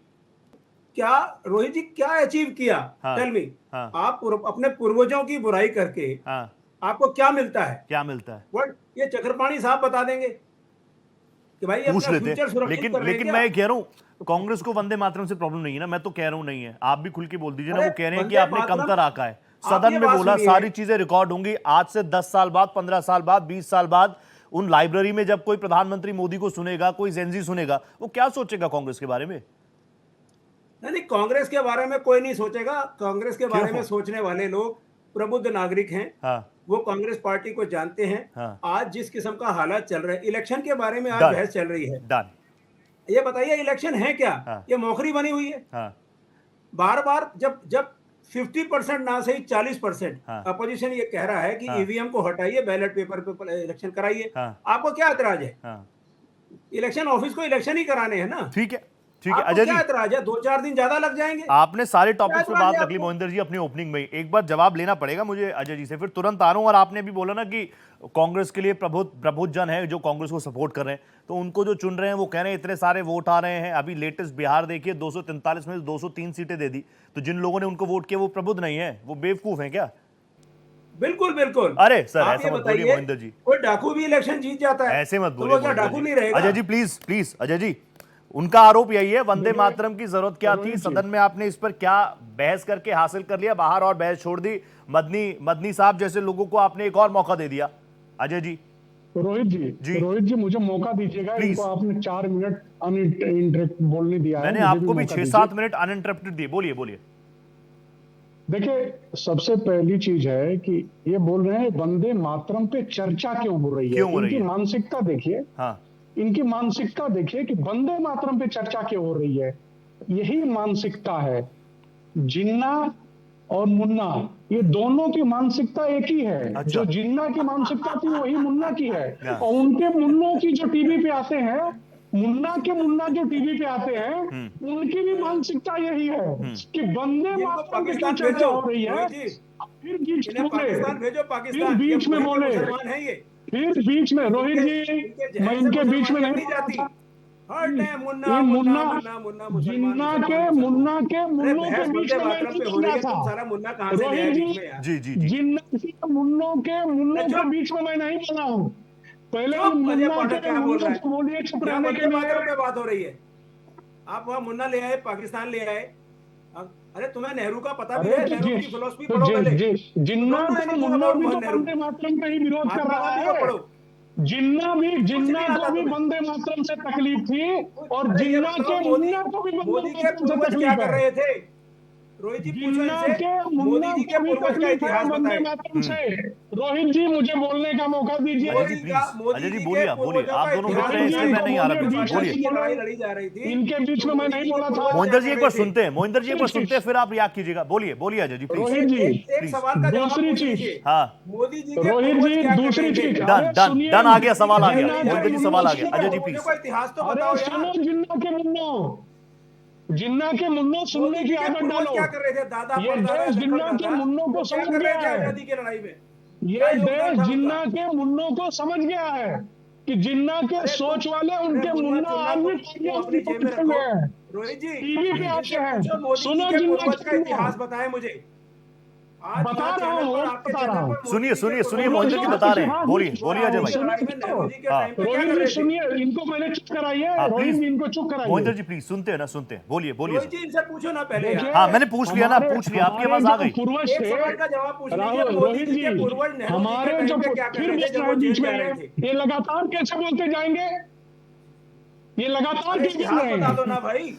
Speaker 8: क्या रोहित जी क्या अचीव किया?
Speaker 1: हाँ
Speaker 8: टेल मी।
Speaker 1: हाँ
Speaker 8: आप अपने पूर्वजों की बुराई करके
Speaker 1: हाँ।
Speaker 8: आपको क्या मिलता है?
Speaker 1: क्या मिलता है?
Speaker 8: वर्ड ये चक्रपाणी साहब बता देंगे कि भाई ये
Speaker 1: पूछ
Speaker 8: अपना
Speaker 1: लेते
Speaker 8: फ्यूचर
Speaker 1: हैं।
Speaker 8: सुरक्षित
Speaker 1: लेकिन
Speaker 8: कर रहे हैं
Speaker 1: लेकिन
Speaker 8: क्या?
Speaker 1: मैं ये कह रहा हूँ, कांग्रेस को वंदे मातरम से प्रॉब्लम नहीं है ना। मैं तो कह रहा हूँ नहीं है, आप भी खुल के बोल दीजिए ना।
Speaker 8: अरे
Speaker 1: वो कह रहे हैं कि
Speaker 8: वंदे
Speaker 1: आपने
Speaker 8: मातरम,
Speaker 1: कमतर आका है।
Speaker 8: आप
Speaker 1: सदन
Speaker 8: ये
Speaker 1: में
Speaker 8: बात
Speaker 1: बोला
Speaker 8: सुनिए।
Speaker 1: सारी चीजें रिकॉर्ड होंगी आज से 10 साल बाद, 15 साल बाद, 20 साल बाद। उन लाइब्रेरी में जब कोई प्रधानमंत्री मोदी को सुनेगा, कोई जेनजी सुनेगा, वो क्या सोचेगा कांग्रेस के बारे में?
Speaker 8: नहीं, कांग्रेस के बारे में कोई नहीं सोचेगा। कांग्रेस के बारे
Speaker 1: क्यों?
Speaker 8: में सोचने वाले लोग प्रबुद्ध नागरिक हैं।
Speaker 1: हाँ
Speaker 8: वो कांग्रेस पार्टी को जानते हैं।
Speaker 1: हाँ।
Speaker 8: आज जिस किस्म का हालात चल रहे हैं, इलेक्शन के बारे में आज
Speaker 1: डन
Speaker 8: बहस चल रही है।
Speaker 1: डन।
Speaker 8: ये बताइए इलेक्शन है क्या?
Speaker 1: हाँ
Speaker 8: ये मौखरी बनी हुई है।
Speaker 1: हाँ
Speaker 8: बार बार जब जब 50% ना सही 40%
Speaker 1: हाँ
Speaker 8: अपोजिशन ये कह रहा है कि
Speaker 1: हाँ।
Speaker 8: ईवीएम को हटाइए, बैलेट पेपर पे इलेक्शन कराइए,
Speaker 1: हाँ
Speaker 8: आपको क्या एतराज है?
Speaker 1: हाँ।
Speaker 8: इलेक्शन ऑफिस को इलेक्शन ही कराने हैं ना।
Speaker 1: ठीक है ठीक है
Speaker 8: आपको
Speaker 1: अजय
Speaker 8: क्या
Speaker 1: जी,
Speaker 8: एतराज है? 2-4 दिन ज्यादा लग जाएंगे।
Speaker 1: आपने सारे
Speaker 8: क्या
Speaker 1: टॉपिक्स पे
Speaker 8: एतराज
Speaker 1: बात
Speaker 8: है
Speaker 1: रख ली
Speaker 8: आपको?
Speaker 1: मोहिंदर जी अपनी ओपनिंग में। एक बार जवाब लेना पड़ेगा मुझे अजय जी से, फिर तुरंत आ रहा हूं। और आपने भी बोला ना कि कांग्रेस के लिए प्रबुद्ध जन है जो कांग्रेस को सपोर्ट कर रहे हैं, तो उनको जो चुन रहे हैं वो कह रहे हैं इतने सारे वोट आ रहे हैं। अभी लेटेस्ट बिहार देखिए, 243 में 203 सीटें दे दी। तो जिन लोगों ने उनको वोट किया वो प्रबुद्ध नहीं है, वो बेवकूफ है क्या?
Speaker 8: बिल्कुल बिल्कुल।
Speaker 1: अरे सर
Speaker 8: आप
Speaker 1: ऐसा
Speaker 8: ये
Speaker 1: मत बोलिए
Speaker 8: बताइए,
Speaker 1: मोहिंदर जी,
Speaker 8: कोई डाकू भी इलेक्शन जीत जाता है,
Speaker 1: ऐसे मत
Speaker 8: तो
Speaker 1: बोलिए
Speaker 8: वो क्या
Speaker 1: मोहिंदर
Speaker 8: डाकू
Speaker 1: जी।
Speaker 8: नहीं रहेगा?
Speaker 1: अजय जी प्लीज प्लीज, अजय जी, उनका आरोप यही है वंदे मातरम की जरूरत क्या थी, सदन में आपने इस पर क्या बहस करके हासिल कर लिया, बाहर और बहस छोड़ दी। मदनी साहब जैसे लोगों को आपने एक और मौका दे दिया। अजय जी
Speaker 5: रोहित जी मुझे मौका दीजिएगा।
Speaker 1: Please.
Speaker 5: इनको आपने 4 मिनट अनइंटरप्ट बोलने दिया है।
Speaker 1: मैंने
Speaker 5: मुझे
Speaker 1: आपको भी
Speaker 5: मौका
Speaker 1: 6-7 मिनट अनइंटरप्टेड दिए। बोलिए बोलिए।
Speaker 5: देखिए, सबसे पहली चीज है कि ये बोल रहे हैं वंदे मातरम पे चर्चा क्यों हो रही है।
Speaker 1: क्यों हो रही
Speaker 5: इनकी
Speaker 1: है?
Speaker 5: मानसिकता देखिए,
Speaker 1: हाँ
Speaker 5: इनकी मानसिकता देखिए कि वंदे मातरम पे चर्चा क्यों हो रही है। यही मानसिकता है। जिन्ना और मुन्ना, ये दोनों की मानसिकता एक ही है।
Speaker 1: अच्छा।
Speaker 5: जो जिन्ना की मानसिकता थी वही मुन्ना की है।
Speaker 1: हाँ।
Speaker 5: और उनके मुन्नों की जो टीवी पे आते हैं, मुन्ना जो टीवी पे आते हैं, उनकी भी मानसिकता यही है कि वंदे
Speaker 8: इनको
Speaker 5: मातरम पे
Speaker 8: पाकिस्तान
Speaker 5: क्यों चर्चा
Speaker 8: भेजो
Speaker 5: हो रही है।
Speaker 8: रोहित जी,
Speaker 5: फिर बीच में
Speaker 8: इन्हें
Speaker 5: बोले,
Speaker 8: पाकिस्तान भेजो।
Speaker 5: फिर
Speaker 8: पाकिस्तान, ये
Speaker 5: बीच में
Speaker 8: वहीं के
Speaker 5: बोले,
Speaker 8: मुसलमान हैं ये।
Speaker 5: फिर बीच में रोहित
Speaker 8: इनके
Speaker 5: जी,
Speaker 8: इनके
Speaker 5: मैं
Speaker 8: जहन से
Speaker 5: इनके बीच में
Speaker 8: मुसलमानियत
Speaker 5: नहीं
Speaker 8: नहीं
Speaker 5: बोल रहा
Speaker 8: जाती।
Speaker 5: था।
Speaker 8: हर टाइम मुन्ना
Speaker 5: ये
Speaker 8: मुन्ना मुन्ना मुन्ना, मुसलमान
Speaker 5: जिन्ना
Speaker 8: मुसलमान
Speaker 5: के
Speaker 8: मुसलमान।
Speaker 5: मुन्ना के
Speaker 8: अरे
Speaker 5: मुन्नों के
Speaker 8: बहस
Speaker 5: बीच
Speaker 8: वंदे
Speaker 5: में मैं
Speaker 8: मातरम
Speaker 5: नहीं
Speaker 8: पे हो
Speaker 5: बोल
Speaker 8: रही
Speaker 5: रहा
Speaker 8: है, तुम
Speaker 5: था।
Speaker 8: सारा मुन्ना कहाँ से ले आए
Speaker 5: रोहित
Speaker 8: बीच में
Speaker 5: जी,
Speaker 8: यार?
Speaker 1: जी जी जी।
Speaker 5: जिन्ना के मुन्नों
Speaker 8: अरे
Speaker 5: के
Speaker 8: चुप
Speaker 5: बीच में मैं नहीं बोला हूँ। पहले
Speaker 8: चुप। अजय
Speaker 5: मुन्ना
Speaker 8: पाठक
Speaker 5: के
Speaker 8: क्या बोल रहा
Speaker 5: मुन्नों
Speaker 8: है?
Speaker 5: को बोलिए चुप
Speaker 8: यहाँ
Speaker 5: रहने के
Speaker 8: वंदे
Speaker 5: लिए।
Speaker 8: मातरम पे बात हो रही है, आप वहाँ मुन्ना ले आए, पाकिस्तान ले आए। अरे तुम्हें नेहरू का पता भी
Speaker 5: अरे
Speaker 8: है?
Speaker 5: तो
Speaker 8: नेहरू की फिलोसफी
Speaker 5: तो
Speaker 8: पढ़ो पहले।
Speaker 5: जिन्ना
Speaker 8: डोंट नो
Speaker 5: का
Speaker 8: एनीथिंग
Speaker 5: मुन्ना
Speaker 8: अबाउट
Speaker 5: भी तो
Speaker 8: नेहरू।
Speaker 5: वंदे मातरम का ही विरोध कर
Speaker 8: महात्मा
Speaker 5: रहा
Speaker 8: गांधी को
Speaker 5: है।
Speaker 8: पढ़ो। कुछ
Speaker 5: जिन्ना
Speaker 8: नहीं
Speaker 5: को
Speaker 8: आता
Speaker 5: भी
Speaker 8: तुम्हें।
Speaker 5: वंदे मातरम से तकलीफ थी, और
Speaker 8: अरे ये
Speaker 5: जिन्ना
Speaker 8: बताओ,
Speaker 5: के
Speaker 8: मोदी
Speaker 5: मुन्ना को भी वंदे
Speaker 8: मोदी के
Speaker 5: मातरम से
Speaker 8: पूर्वज क्या
Speaker 5: तकलीफ
Speaker 8: कर
Speaker 5: है।
Speaker 8: रहे थे? रोहित जी पूछो
Speaker 5: जिन्ना
Speaker 8: इनसे,
Speaker 5: के
Speaker 8: मोदी
Speaker 5: मुन्ना
Speaker 8: जी के
Speaker 5: को भी
Speaker 8: पूर्वज का
Speaker 5: तकलीफ है
Speaker 8: इतिहास
Speaker 5: वंदे
Speaker 8: बताएं।
Speaker 5: मातरम से। रोहित जी मुझे बोलने का मौका दीजिए।
Speaker 1: अजय जी प्लीज,
Speaker 8: मोदी
Speaker 1: अजय जी
Speaker 8: जी
Speaker 1: बोलिए,
Speaker 8: के
Speaker 1: आप बोलिए।
Speaker 8: पूर्वजों
Speaker 1: आप
Speaker 8: का
Speaker 1: दोनों मित्र
Speaker 8: इतिहास
Speaker 1: हैं
Speaker 5: रोहित जी
Speaker 1: इसलिए मैं
Speaker 5: को
Speaker 1: नहीं आ रहा
Speaker 5: बोलिए,
Speaker 1: बीच में।
Speaker 5: बीच में
Speaker 1: बोलिए।
Speaker 8: की
Speaker 5: बोले।
Speaker 8: लड़ाई लड़ी जा रही थी,
Speaker 5: इनके बीच
Speaker 8: तो
Speaker 5: में मैं
Speaker 8: मोदी
Speaker 5: नहीं
Speaker 8: जी के
Speaker 5: बोला था।
Speaker 8: पूर्वज
Speaker 1: मोहिंदर
Speaker 8: क्या
Speaker 1: जी
Speaker 8: कर
Speaker 1: एक
Speaker 8: रहे
Speaker 1: बार
Speaker 8: थे?
Speaker 1: सुनते हैं, मोहिंदर जी एक बार सुनते हैं, फिर आप रिएक्ट कीजिएगा। बोलिए बोलिए अजय जी प्लीज
Speaker 5: रोहित जी,
Speaker 8: एक
Speaker 1: प्लीज।
Speaker 8: सवाल का जवाब
Speaker 5: दूसरी
Speaker 8: पूछ
Speaker 5: चीज।
Speaker 8: लीजिए।
Speaker 1: हाँ
Speaker 8: मोदी जी के
Speaker 5: रोहित
Speaker 8: पूर्वज
Speaker 5: जी,
Speaker 8: क्या कर
Speaker 5: दूसरी
Speaker 8: रहे थे?
Speaker 5: चीज।
Speaker 1: डन
Speaker 5: अरे
Speaker 1: डन
Speaker 5: सुनिए,
Speaker 1: डन, आ गया, सवाल आ गया।
Speaker 5: जिन्ना के
Speaker 1: मोहिंदर जी
Speaker 5: मुन्नों
Speaker 1: सवाल आ
Speaker 8: मोदी
Speaker 1: गया।
Speaker 8: जी के
Speaker 1: अजय जी
Speaker 8: पूर्वजों
Speaker 1: प्लीज।
Speaker 8: का इतिहास तो बताओ
Speaker 5: अरे
Speaker 8: यार।
Speaker 5: सुनो, जिन्ना के मुन्नों सुनने
Speaker 8: मोदी
Speaker 5: की
Speaker 8: जी के
Speaker 5: आदत
Speaker 8: पूर्वज
Speaker 5: डालो।
Speaker 8: क्या कर रहे थे? दादा
Speaker 5: ये
Speaker 8: परदादा
Speaker 5: देश
Speaker 8: लखन
Speaker 5: जिन्ना के
Speaker 8: दादा
Speaker 5: मुन्नों
Speaker 8: वो
Speaker 5: को
Speaker 8: क्या
Speaker 5: समझ
Speaker 8: कर रहे
Speaker 5: गया
Speaker 8: थे
Speaker 5: है।
Speaker 8: आजादी की लड़ाई में?
Speaker 5: ये देश जिन्ना के मुन्नों को समझ गया है कि जिन्ना के सोच वाले उनके मुन्ना आज भी
Speaker 8: अपनी जेब में रखो। रोहित जी,
Speaker 5: टीवी पे आते हैं।
Speaker 8: मोदी जी
Speaker 5: सुनो
Speaker 8: के
Speaker 5: जिन्ना
Speaker 8: पूर्वज का
Speaker 5: के
Speaker 8: इतिहास बताएं मुझे। आज
Speaker 5: बता
Speaker 8: यहाँ
Speaker 5: रहा
Speaker 8: चैनल
Speaker 5: हूँ,
Speaker 8: पर, आपके
Speaker 5: बता
Speaker 8: चैनल
Speaker 5: रहा हूँ।
Speaker 8: पर
Speaker 1: सुनिए
Speaker 8: मोदी जी
Speaker 1: सुनिए
Speaker 8: के
Speaker 1: सुनिए
Speaker 8: पूर्वज
Speaker 1: मोहिंदर जी बता रहे हैं, बोलिए बोलिए अजय भाई।
Speaker 8: लड़ाई में नेहरू जी के टाइम पे क्या कर
Speaker 5: रोहित
Speaker 8: रहे
Speaker 5: जी
Speaker 8: थे?
Speaker 5: सुनिए, इनको पहले चुप कराइए।
Speaker 1: हाँ
Speaker 5: रोहित
Speaker 1: प्लीज
Speaker 5: जी इनको चुप कराइए।
Speaker 1: मोहिंदर जी प्लीज, सुनते हैं ना, सुनते हैं, बोलिए बोलिए
Speaker 8: रोहित जी इनसे पूछो ना पहले यार।
Speaker 1: हाँ मैंने पूछ लिया ना, पूछ लिया, आपकी आवाज आ गई।
Speaker 5: पूर्वज
Speaker 8: एक
Speaker 5: थे
Speaker 8: सवाल का जवाब पूछ लीजिए,
Speaker 5: राहुल,
Speaker 8: मोदी
Speaker 5: रोहित
Speaker 8: जी के
Speaker 5: जी,
Speaker 8: पूर्वज नेहरू जी के
Speaker 5: हमारे
Speaker 8: टाइम
Speaker 5: जो
Speaker 8: पे क्या कर
Speaker 5: फिर
Speaker 8: रहे थे जब वो
Speaker 5: बीच
Speaker 8: जेल
Speaker 5: में
Speaker 8: जा रहे थे?
Speaker 5: ये लगातार कैसे बोलते जाएंगे? ये लगातार
Speaker 8: अरे
Speaker 5: कैसे
Speaker 8: इतिहास बता दो
Speaker 5: रहे?
Speaker 8: ना भाई,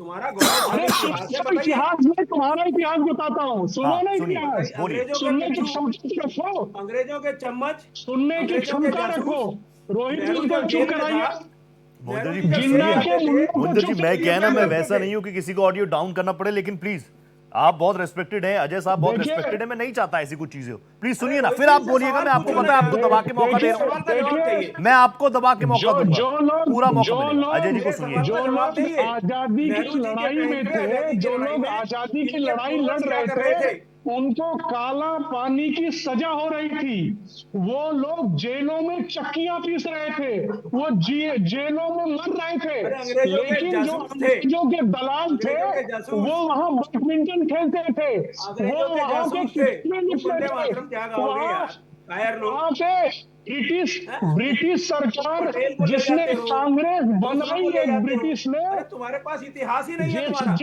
Speaker 8: तुम्हारा गौरव
Speaker 5: अरे
Speaker 8: इतिहास है, बताइए।
Speaker 5: इतिहास में तुम्हारा इतिहास बताता हूँ, सुनो
Speaker 1: हाँ,
Speaker 5: ना
Speaker 1: सुनिए,
Speaker 5: इतिहास।
Speaker 1: बोलिए।
Speaker 8: अंग्रेजों के
Speaker 5: सुनने की
Speaker 8: पिट्ठू,
Speaker 5: क्षमता रखो,
Speaker 8: अंग्रेजों के चम्मच,
Speaker 5: सुनने की
Speaker 8: अंग्रेजों के
Speaker 5: क्षमता रखो।
Speaker 8: जासूस।
Speaker 5: रोहित जी
Speaker 8: नेहरू
Speaker 5: इनको
Speaker 8: जब
Speaker 5: चुप
Speaker 8: जेल में
Speaker 5: कराइए।
Speaker 8: था,
Speaker 1: मोहिंदर
Speaker 8: नेहरू
Speaker 1: जी
Speaker 8: जी जब
Speaker 1: सुनिए
Speaker 8: जेल
Speaker 1: ना,
Speaker 8: जाते थे,
Speaker 1: मोहिंदर जी मैं कहना मैं
Speaker 8: क्या
Speaker 1: वैसा
Speaker 8: करते
Speaker 1: नहीं हूं कि किसी को ऑडियो डाउन करना पड़े, लेकिन प्लीज आप बहुत रेस्पेक्टेड हैं, अजय साहब बहुत
Speaker 5: देखिए,
Speaker 1: रेस्पेक्टेड है, मैं नहीं चाहता ऐसी कुछ चीजें हो। प्लीज सुनिए ना,
Speaker 8: रोहित
Speaker 1: फिर
Speaker 8: जी
Speaker 1: आप
Speaker 8: से
Speaker 1: बोलिएगा,
Speaker 8: सवाल
Speaker 1: मैं आपको
Speaker 8: पूछो
Speaker 1: पता
Speaker 8: ना
Speaker 1: है आपको
Speaker 8: यार।
Speaker 1: दबा के मौका दे
Speaker 5: देखिए,
Speaker 1: रहा हूं,
Speaker 8: सवाल का जवाब चाहिए।
Speaker 1: मैं आपको दबा के मौका दूंगा,
Speaker 5: जो लोग
Speaker 1: पूरा मौका
Speaker 5: जो
Speaker 1: मिलेगा। अजय जी को
Speaker 5: लोग
Speaker 1: सुनिए।
Speaker 5: जो
Speaker 8: जवाब
Speaker 5: लोग
Speaker 8: चाहिए।
Speaker 5: आजादी
Speaker 8: नेहरू
Speaker 5: की
Speaker 8: जी के
Speaker 5: लड़ाई
Speaker 8: टाइम
Speaker 5: में
Speaker 8: पे, आजादी
Speaker 5: थे,
Speaker 8: की
Speaker 5: जो
Speaker 8: लड़ाई
Speaker 5: लोग
Speaker 8: में
Speaker 5: आजादी की
Speaker 8: इनके
Speaker 5: लड़ाई
Speaker 8: पूर्वज
Speaker 5: लड़
Speaker 8: क्या
Speaker 5: रहे
Speaker 8: कर रहे
Speaker 5: थे,
Speaker 8: थे?
Speaker 5: उनको काला पानी की सजा हो रही थी। वो लोग जेलों में चक्कियां पीस रहे थे, वो जेलों में मर रहे
Speaker 8: अरे
Speaker 5: थे।
Speaker 8: अंग्रेजों के
Speaker 5: लेकिन जो
Speaker 8: जासूस थे,
Speaker 5: अंग्रेजों के दलाल थे,
Speaker 8: अंग्रेजों के जासूस,
Speaker 5: वो वहां बैडमिंटन खेलते थे, वो
Speaker 8: अंग्रेजों के
Speaker 5: वहां के
Speaker 8: जासूस थे।
Speaker 5: कितने
Speaker 8: तुम
Speaker 5: निकले
Speaker 8: वंदे
Speaker 5: थे
Speaker 8: मातरम क्या गाओगे
Speaker 5: वहां।
Speaker 8: यार, कायर लोग।
Speaker 5: वहां पे ब्रिटिश सरकार,
Speaker 8: पटेल को ले
Speaker 5: जिसने
Speaker 8: जाते हो,
Speaker 5: कांग्रेस
Speaker 8: दूसरों
Speaker 5: बनाई
Speaker 8: को ले
Speaker 5: है
Speaker 8: जाते हो।
Speaker 5: ब्रिटिश ने,
Speaker 8: अरे तुम्हारे पास इतिहास ही नहीं है
Speaker 5: जिस
Speaker 8: तुम्हारा।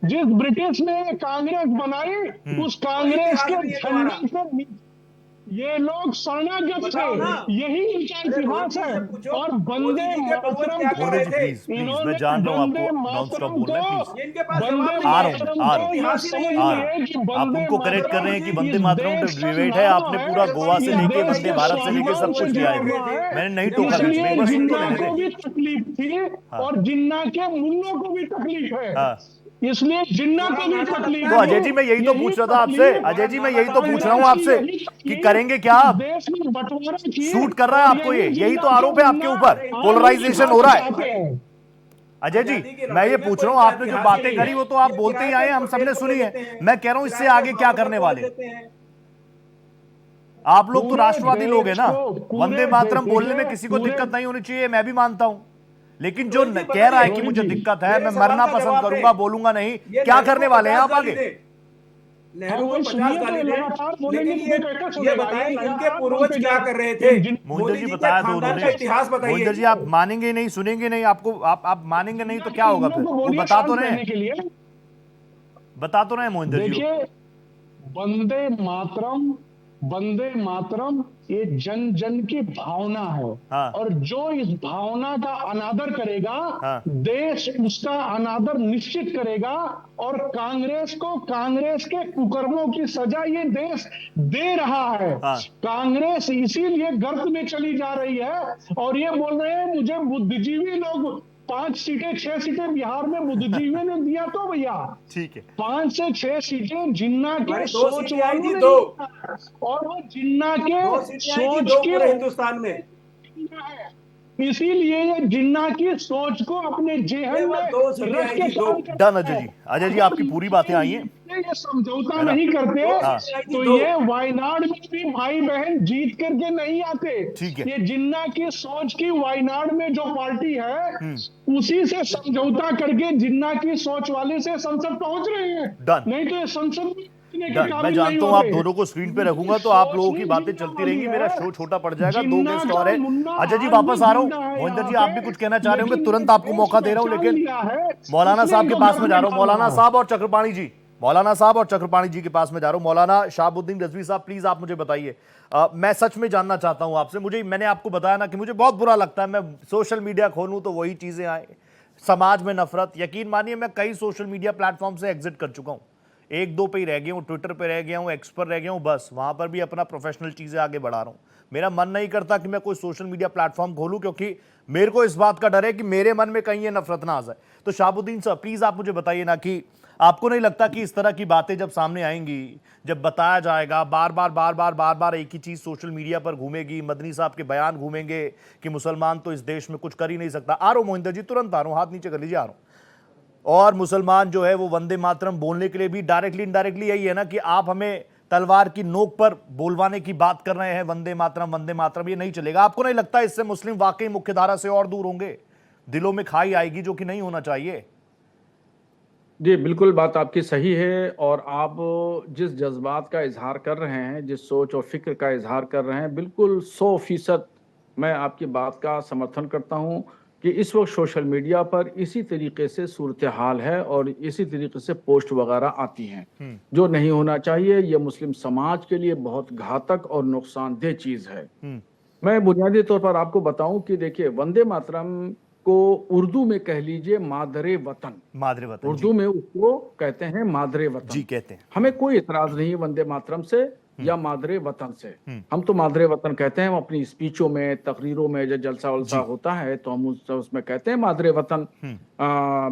Speaker 5: जिस ब्रिटिश ने कांग्रेस बनाई, उस
Speaker 8: कोई
Speaker 5: कांग्रेस
Speaker 8: इतिहास
Speaker 5: के
Speaker 8: नहीं है तुम्हारा।
Speaker 5: झंडे से ये लोग शरणागत
Speaker 8: बताओ ना।
Speaker 5: थे, यही इनका
Speaker 8: अरे रोहित
Speaker 5: इतिहास
Speaker 8: जी
Speaker 5: है।
Speaker 8: से पूछो,
Speaker 5: और
Speaker 8: मोदी
Speaker 5: वंदे
Speaker 8: जी के पूर्वज
Speaker 5: मातरम
Speaker 8: क्या कर
Speaker 1: मोहिंदर
Speaker 8: रहे
Speaker 1: जी
Speaker 8: थे?
Speaker 1: प्लीज प्लीज,
Speaker 5: इन्होंने
Speaker 1: मैं जान रहा हूं
Speaker 5: वंदे
Speaker 1: आपको नॉन स्टॉप
Speaker 5: मातरम
Speaker 1: बोल रहे हैं,
Speaker 5: को
Speaker 1: प्लीज
Speaker 8: ये इनके पास
Speaker 5: वंदे
Speaker 8: जवाब
Speaker 1: आ
Speaker 8: नहीं
Speaker 1: रहा
Speaker 8: है।
Speaker 1: हूं, आ रहा हूं,
Speaker 5: ये
Speaker 8: इतिहास ही नहीं
Speaker 5: समझ
Speaker 8: है
Speaker 1: आ
Speaker 8: इनका।
Speaker 1: रहा
Speaker 5: लिए कि
Speaker 1: हूं। आप
Speaker 5: वंदे
Speaker 1: उनको करेक्ट कर रहे हैं कि
Speaker 5: मातरम
Speaker 1: वंदे
Speaker 5: इस
Speaker 1: मातरम
Speaker 5: देश का
Speaker 1: डिबेट है,
Speaker 5: नाम
Speaker 1: आपने
Speaker 5: है,
Speaker 1: पूरा गोवा से
Speaker 5: इस
Speaker 1: लेके
Speaker 5: देश
Speaker 1: वंदे
Speaker 5: के
Speaker 1: भारत से लेके सब
Speaker 5: स्वाभिमान
Speaker 1: कुछ
Speaker 5: से
Speaker 1: लिया
Speaker 5: जुड़ा
Speaker 1: है,
Speaker 5: हुआ है।
Speaker 1: मैंने नहीं टोका बीच में,
Speaker 5: इसलिए
Speaker 1: एक बार सुन तो
Speaker 5: जिन्ना
Speaker 1: लेने
Speaker 5: को
Speaker 1: दें।
Speaker 5: भी तकलीफ थी और जिन्ना के मुन्नों को भी तकलीफ है।
Speaker 1: हाँ।
Speaker 5: इसलिए जिन्ना को भी
Speaker 8: नाना
Speaker 5: तकलीफ
Speaker 8: लगता
Speaker 1: तो
Speaker 8: है
Speaker 1: अजय जी मैं यही तो पूछ रहा था आपसे, अजय जी मैं यही तो पूछ रहा हूं आपसे कि करेंगे क्या आप?
Speaker 5: देश में बंटवारा किए
Speaker 1: शूट कर रहा है
Speaker 5: और
Speaker 1: आपको ये, यही
Speaker 5: जिन्ना
Speaker 1: तो आरोप है
Speaker 5: को
Speaker 1: आपके
Speaker 5: जिन्ना
Speaker 1: ऊपर,
Speaker 5: आज
Speaker 1: पोलराइजेशन हो रहा है।
Speaker 5: चाहते हैं।
Speaker 1: अजय जी
Speaker 8: आजादी की
Speaker 1: मैं ये
Speaker 8: लड़ाई में
Speaker 1: पूछ रहा
Speaker 8: कोई
Speaker 1: हूं, आपने जो
Speaker 8: इतिहास
Speaker 1: बातें
Speaker 8: नहीं
Speaker 1: करी
Speaker 8: है।
Speaker 1: वो तो आप
Speaker 8: ये
Speaker 1: बोलते ही
Speaker 8: किराए
Speaker 1: आए,
Speaker 8: पे
Speaker 1: हम
Speaker 8: पटेल
Speaker 1: सबने
Speaker 8: को
Speaker 1: सुनी
Speaker 8: दे
Speaker 1: है।
Speaker 8: देते हैं,
Speaker 1: मैं कह रहा हूं इससे
Speaker 8: किराए पे
Speaker 1: आगे क्या
Speaker 8: सावरकर
Speaker 1: करने
Speaker 8: को
Speaker 1: वाले
Speaker 8: दे देते हैं।
Speaker 1: आप लोग तो
Speaker 5: पूरे
Speaker 1: राष्ट्रवादी लोग हैं ना,
Speaker 5: देश को,
Speaker 1: वंदे
Speaker 5: पूरे
Speaker 1: मातरम
Speaker 5: देश
Speaker 1: बोलने में
Speaker 5: के
Speaker 1: किसी को
Speaker 5: पूरे-
Speaker 1: दिक्कत नहीं होनी चाहिए, मैं भी मानता हूं, लेकिन जो
Speaker 8: रोहित जी
Speaker 1: कह रहा है कि
Speaker 5: बताइए,
Speaker 1: मुझे
Speaker 5: रोहित जी,
Speaker 1: दिक्कत है,
Speaker 8: मेरे
Speaker 1: मैं
Speaker 8: सवाल
Speaker 1: मरना
Speaker 8: का
Speaker 1: पसंद
Speaker 8: जवाब
Speaker 1: करूंगा,
Speaker 8: दें।
Speaker 1: बोलूंगा नहीं,
Speaker 8: ये
Speaker 1: क्या
Speaker 8: नेहरू
Speaker 1: करने
Speaker 8: को
Speaker 1: वाले हैं
Speaker 8: 50
Speaker 1: आप
Speaker 8: गाली
Speaker 1: आगे?
Speaker 8: दे, नेहरू
Speaker 5: हाँ,
Speaker 8: को
Speaker 5: वही
Speaker 8: 50
Speaker 5: सुनिए
Speaker 8: गाली
Speaker 5: तो
Speaker 8: दे,
Speaker 5: लगातार बोलेंगे
Speaker 8: लेकिन
Speaker 5: तो फिर कैसे
Speaker 8: ये
Speaker 5: सुनेगा?
Speaker 8: बताएं
Speaker 5: ये
Speaker 8: इनके
Speaker 5: लगातार
Speaker 8: पूर्वज
Speaker 5: बोलते
Speaker 8: क्या
Speaker 5: जाए।
Speaker 8: कर रहे थे?
Speaker 1: मोहिंदर
Speaker 8: मोदी
Speaker 1: जी
Speaker 8: जी के
Speaker 1: बताया तो
Speaker 8: खानदान
Speaker 1: उन्होंने,
Speaker 8: का इतिहास बताइए।
Speaker 1: मोहिंदर जी आप मानेंगे नहीं, सुनेंगे नहीं, आपको आप मानेंगे नहीं तो क्या होगा फिर?
Speaker 5: को
Speaker 1: वो
Speaker 5: बोलिए
Speaker 1: बता तो
Speaker 5: शांत
Speaker 1: रहे
Speaker 5: रहने
Speaker 1: हैं,
Speaker 5: के लिए।
Speaker 1: बता तो रहे हैं मोहिंदर जी।
Speaker 5: देखिए, वंदे मातरम, वंदे मातरम ये जन जन की भावना है।
Speaker 1: हाँ।
Speaker 5: और जो इस भावना का अनादर करेगा,
Speaker 1: हाँ।
Speaker 5: देश उसका अनादर निश्चित करेगा। और कांग्रेस को कांग्रेस के कुकर्मों की सजा ये देश दे रहा है।
Speaker 1: हाँ।
Speaker 5: कांग्रेस इसीलिए गर्त में चली जा रही है और ये बोल रहे हैं मुझे बुद्धिजीवी लोग 5 सीटें 6 सीटें बिहार में बुद्धिजीवी ने दिया तो भैया
Speaker 1: ठीक है,
Speaker 5: 5 से 6 सीटें जिन्ना के
Speaker 8: हमारी 2
Speaker 5: सोच
Speaker 8: सीटें आई
Speaker 5: वालों
Speaker 8: थी,
Speaker 5: ने
Speaker 8: 2
Speaker 5: और वो जिन्ना
Speaker 8: 2
Speaker 5: के
Speaker 8: सीटें आई थी,
Speaker 5: सोच
Speaker 8: 2
Speaker 5: के
Speaker 8: पूरे हिंदुस्तान में।
Speaker 5: इसीलिए ये जिन्ना की सोच को अपने जेहन
Speaker 8: केवल
Speaker 5: में
Speaker 8: 2 सीटें
Speaker 5: रख
Speaker 8: आई
Speaker 5: के
Speaker 8: थी, 2।
Speaker 5: काम कर
Speaker 1: डन अजय जी, अजय जी आपकी पूरी बातें आई हैं,
Speaker 5: ये समझौता
Speaker 1: है ना?
Speaker 5: नहीं करते
Speaker 1: हाँ।
Speaker 5: तो ये वायनाड में भी भाई बहन जीत करके नहीं आते।
Speaker 1: ठीक है।
Speaker 5: ये जिन्ना की सोच की वायनाड में जो पार्टी है उसी से समझौता करके जिन्ना की सोच वाले से संसद पहुंच रहे हैं।
Speaker 1: Done.
Speaker 5: नहीं तो ये संसद में के
Speaker 1: डन।
Speaker 5: काबिल
Speaker 1: मैं
Speaker 5: नहीं
Speaker 1: जानता हूँ आप
Speaker 5: होते।
Speaker 1: दोनों को स्क्रीन पे रखूंगा तो आप लोगों की
Speaker 5: सोच
Speaker 1: बातें
Speaker 5: भी
Speaker 1: चलती
Speaker 5: जिन्ना
Speaker 1: रहेंगी,
Speaker 5: वाली
Speaker 1: मेरा
Speaker 5: है।
Speaker 1: शो छोटा पड़ जाएगा, 2
Speaker 5: जिन्ना
Speaker 1: गेस्ट
Speaker 5: का
Speaker 1: और है।
Speaker 5: मुन्ना
Speaker 1: अजय जी
Speaker 5: आज
Speaker 1: वापस
Speaker 5: भी
Speaker 1: आ रहा हूँ,
Speaker 5: जिंदा है
Speaker 1: मोहिंदर जी
Speaker 5: यहाँ
Speaker 1: आप
Speaker 5: पे,
Speaker 1: भी कुछ कहना चाह रहे होंगे,
Speaker 5: लेकिन
Speaker 1: तुरंत
Speaker 5: ये
Speaker 1: आपको
Speaker 5: देश
Speaker 1: मौका
Speaker 5: को
Speaker 1: दे रहा हूँ,
Speaker 5: पहचान
Speaker 1: लेकिन
Speaker 5: लिया है,
Speaker 1: मौलाना
Speaker 5: इसलिए
Speaker 1: साहब के
Speaker 5: इनको
Speaker 1: पास में जा रहा हूँ,
Speaker 5: करना
Speaker 1: मौलाना
Speaker 5: है।
Speaker 1: साहब और चक्रपाणी जी, मौलाना साहब और चक्रपाणी जी के पास में जा रहा हूँ। मौलाना शहाबुद्दीन रजवी साहब प्लीज आप मुझे बताइए, मैं सच में जानना चाहता हूँ आपसे, मैंने आपको बताया ना कि मुझे बहुत बुरा लगता है, मैं सोशल मीडिया खोलूँ तो वही चीजें आए, समाज में नफरत। यकीन मानिए मैं कई सोशल मीडिया प्लेटफॉर्म से एग्जिट कर चुका हूँ, 1-2 पे ही रह गया हूँ, ट्विटर पे रह गया हूँ, एक्स पर रह गया हूँ, बस वहां पर भी अपना प्रोफेशनल चीजें आगे बढ़ा रहा हूँ। मेरा मन नहीं करता कि मैं कोई सोशल मीडिया प्लेटफॉर्म खोलूं, क्योंकि मेरे को इस बात का डर है कि मेरे मन में कहीं ये नफरत ना आ जाए। तो शहाबुद्दीन साहब प्लीज आप मुझे बताइए ना कि आपको नहीं लगता कि इस तरह की बातें जब सामने आएंगी, जब बताया जाएगा, बार बार एक ही चीज सोशल मीडिया पर घूमेगी, मदनी साहब के बयान घूमेंगे कि मुसलमान तो इस देश में कुछ कर ही नहीं सकता। आ रहा हूं मोहिंदर जी, तुरंत आ रहा हूं, हाथ नीचे कर लीजिए, आ रहा हूं। और मुसलमान जो है वो वंदे मातरम बोलने के लिए भी डायरेक्टली इनडायरेक्टली यही है ना कि आप हमें तलवार की नोक पर बोलवाने की बात कर रहे हैं, वंदे मातरम, ये नहीं चलेगा। आपको नहीं लगता इससे मुस्लिम वाकई मुख्यधारा से और दूर होंगे, दिलों में खाई आएगी, जो कि नहीं होना चाहिए?
Speaker 6: जी बिल्कुल, बात आपकी सही है। और आप जिस जज्बात का इजहार कर रहे हैं, जिस सोच और फिक्र का इजहार कर रहे हैं, बिल्कुल 100% मैं आपकी बात का समर्थन करता हूं कि इस वक्त सोशल मीडिया पर इसी तरीके से सूरत हाल है और इसी तरीके से पोस्ट वगैरह आती हैं, जो नहीं होना चाहिए। ये मुस्लिम समाज के लिए बहुत घातक और नुकसानदेह चीज है। मैं बुनियादी तौर पर आपको बताऊं कि देखिए, वंदे मातरम को उर्दू में कह लीजिए मादरे वतन, उर्दू में उसको कहते हैं मादरे वतन
Speaker 1: जी, कहते हैं।
Speaker 6: हमें कोई इतराज नहीं है वंदे मातरम से या मादरे वतन से। हम तो मादरे वतन कहते हैं, हम अपनी स्पीचों में, तकरीरों में, जब जलसा वलसा होता है तो हम उसमें कहते हैं मादरे वतन।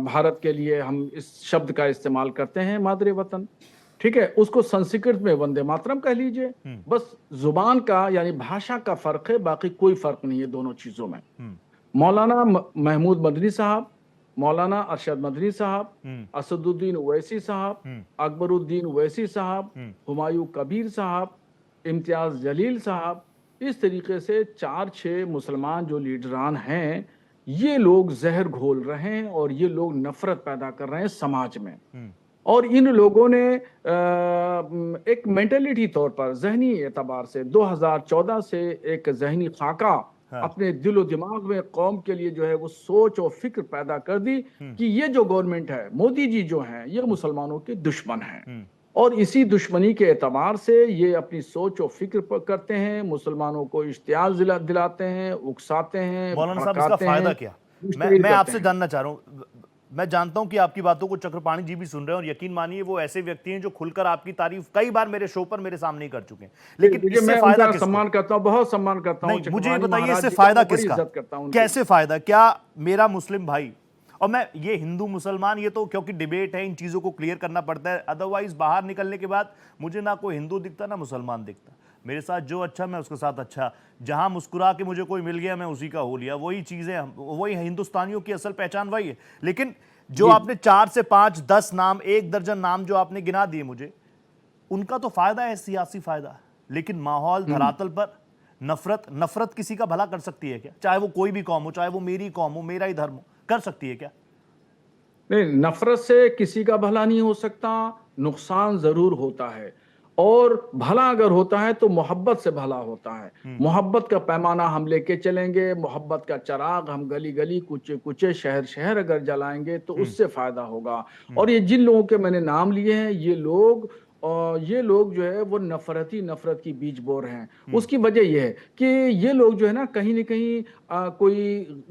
Speaker 6: भारत के लिए हम इस शब्द का इस्तेमाल करते हैं, मादरे वतन। ठीक है, उसको संस्कृत में वंदे मातरम कह लीजिए। बस जुबान का यानी भाषा का फर्क है, बाकी कोई फर्क नहीं है दोनों चीजों में। मौलाना महमूद मदनी साहब, मौलाना अरशद मदनी साहब, असदुद्दीन ओवैसी साहब, अकबरुद्दीन ओवैसी साहब, हुमायूं कबीर साहब, इम्तियाज जलील साहब, इस तरीके से 4-6 मुसलमान जो लीडरान हैं, ये लोग जहर घोल रहे हैं और ये लोग नफरत पैदा कर रहे हैं समाज में। और इन लोगों ने एक मेंटेलिटी तौर पर, जहनी एतबार से 2014 से एक जहनी खाका अपने दिलो दिमाग में कौम के लिए जो है वो सोच और फिक्र पैदा कर दी कि ये जो गवर्नमेंट है, मोदी जी जो हैं, ये मुसलमानों के दुश्मन हैं। और इसी दुश्मनी के एतबार से ये अपनी सोच और फिक्र करते हैं, मुसलमानों को इश्तियाल दिलाते हैं, उकसाते हैं,
Speaker 1: मौलाना साहब, इसका फायदा क्या? मैं आपसे जानना चाह रहा हूँ। मैं जानता हूं कि आपकी बातों को चक्रपाणी जी भी सुन रहे हैं और यकीन मानिए वो ऐसे व्यक्ति हैं जो खुलकर आपकी तारीफ कई बार मेरे शो पर मेरे सामने ही कर चुके हैं। लेकिन इससे फायदा किसको?
Speaker 6: सम्मान करता हूं, बहुत सम्मान करता हूं।
Speaker 1: मुझे ये बताइए, इससे फायदा किसका? कैसे फायदा? क्या मेरा मुस्लिम भाई, और मैं ये हिंदू मुसलमान, ये तो क्योंकि डिबेट है, इन चीजों को क्लियर करना पड़ता है, अदरवाइज बाहर निकलने के बाद मुझे ना कोई हिंदू दिखता ना मुसलमान दिखता। मेरे साथ जो अच्छा मैं उसके साथ अच्छा, जहां मुस्कुरा के मुझे कोई मिल गया मैं उसी का हो लिया। वही चीजें, वही हिंदुस्तानियों की असल पहचान वही है। लेकिन जो आपने 4 से 5, 10 नाम, 1 दर्जन नाम जो आपने गिना दिए मुझे, उनका तो फायदा है, सियासी फायदा। लेकिन माहौल धरातल पर नफरत किसी का भला कर सकती है क्या? चाहे वो कोई भी कौम हो, चाहे वो मेरी कौम हो, मेरा ही धर्म हो, कर सकती है क्या?
Speaker 6: नहीं, नफरत से किसी का भला नहीं हो सकता, नुकसान जरूर होता है। और भला अगर होता है तो मोहब्बत से भला होता है। मोहब्बत का पैमाना हम लेके चलेंगे, मोहब्बत का चराग हम गली गली, कुचे कुचे, शहर शहर अगर जलाएंगे तो उससे फायदा होगा। और ये जिन लोगों के मैंने नाम लिए हैं, ये लोग जो है वो नफरत की बीज बो रहे हैं। उसकी वजह यह है कि ये लोग जो है ना, कहीं न कहीं कोई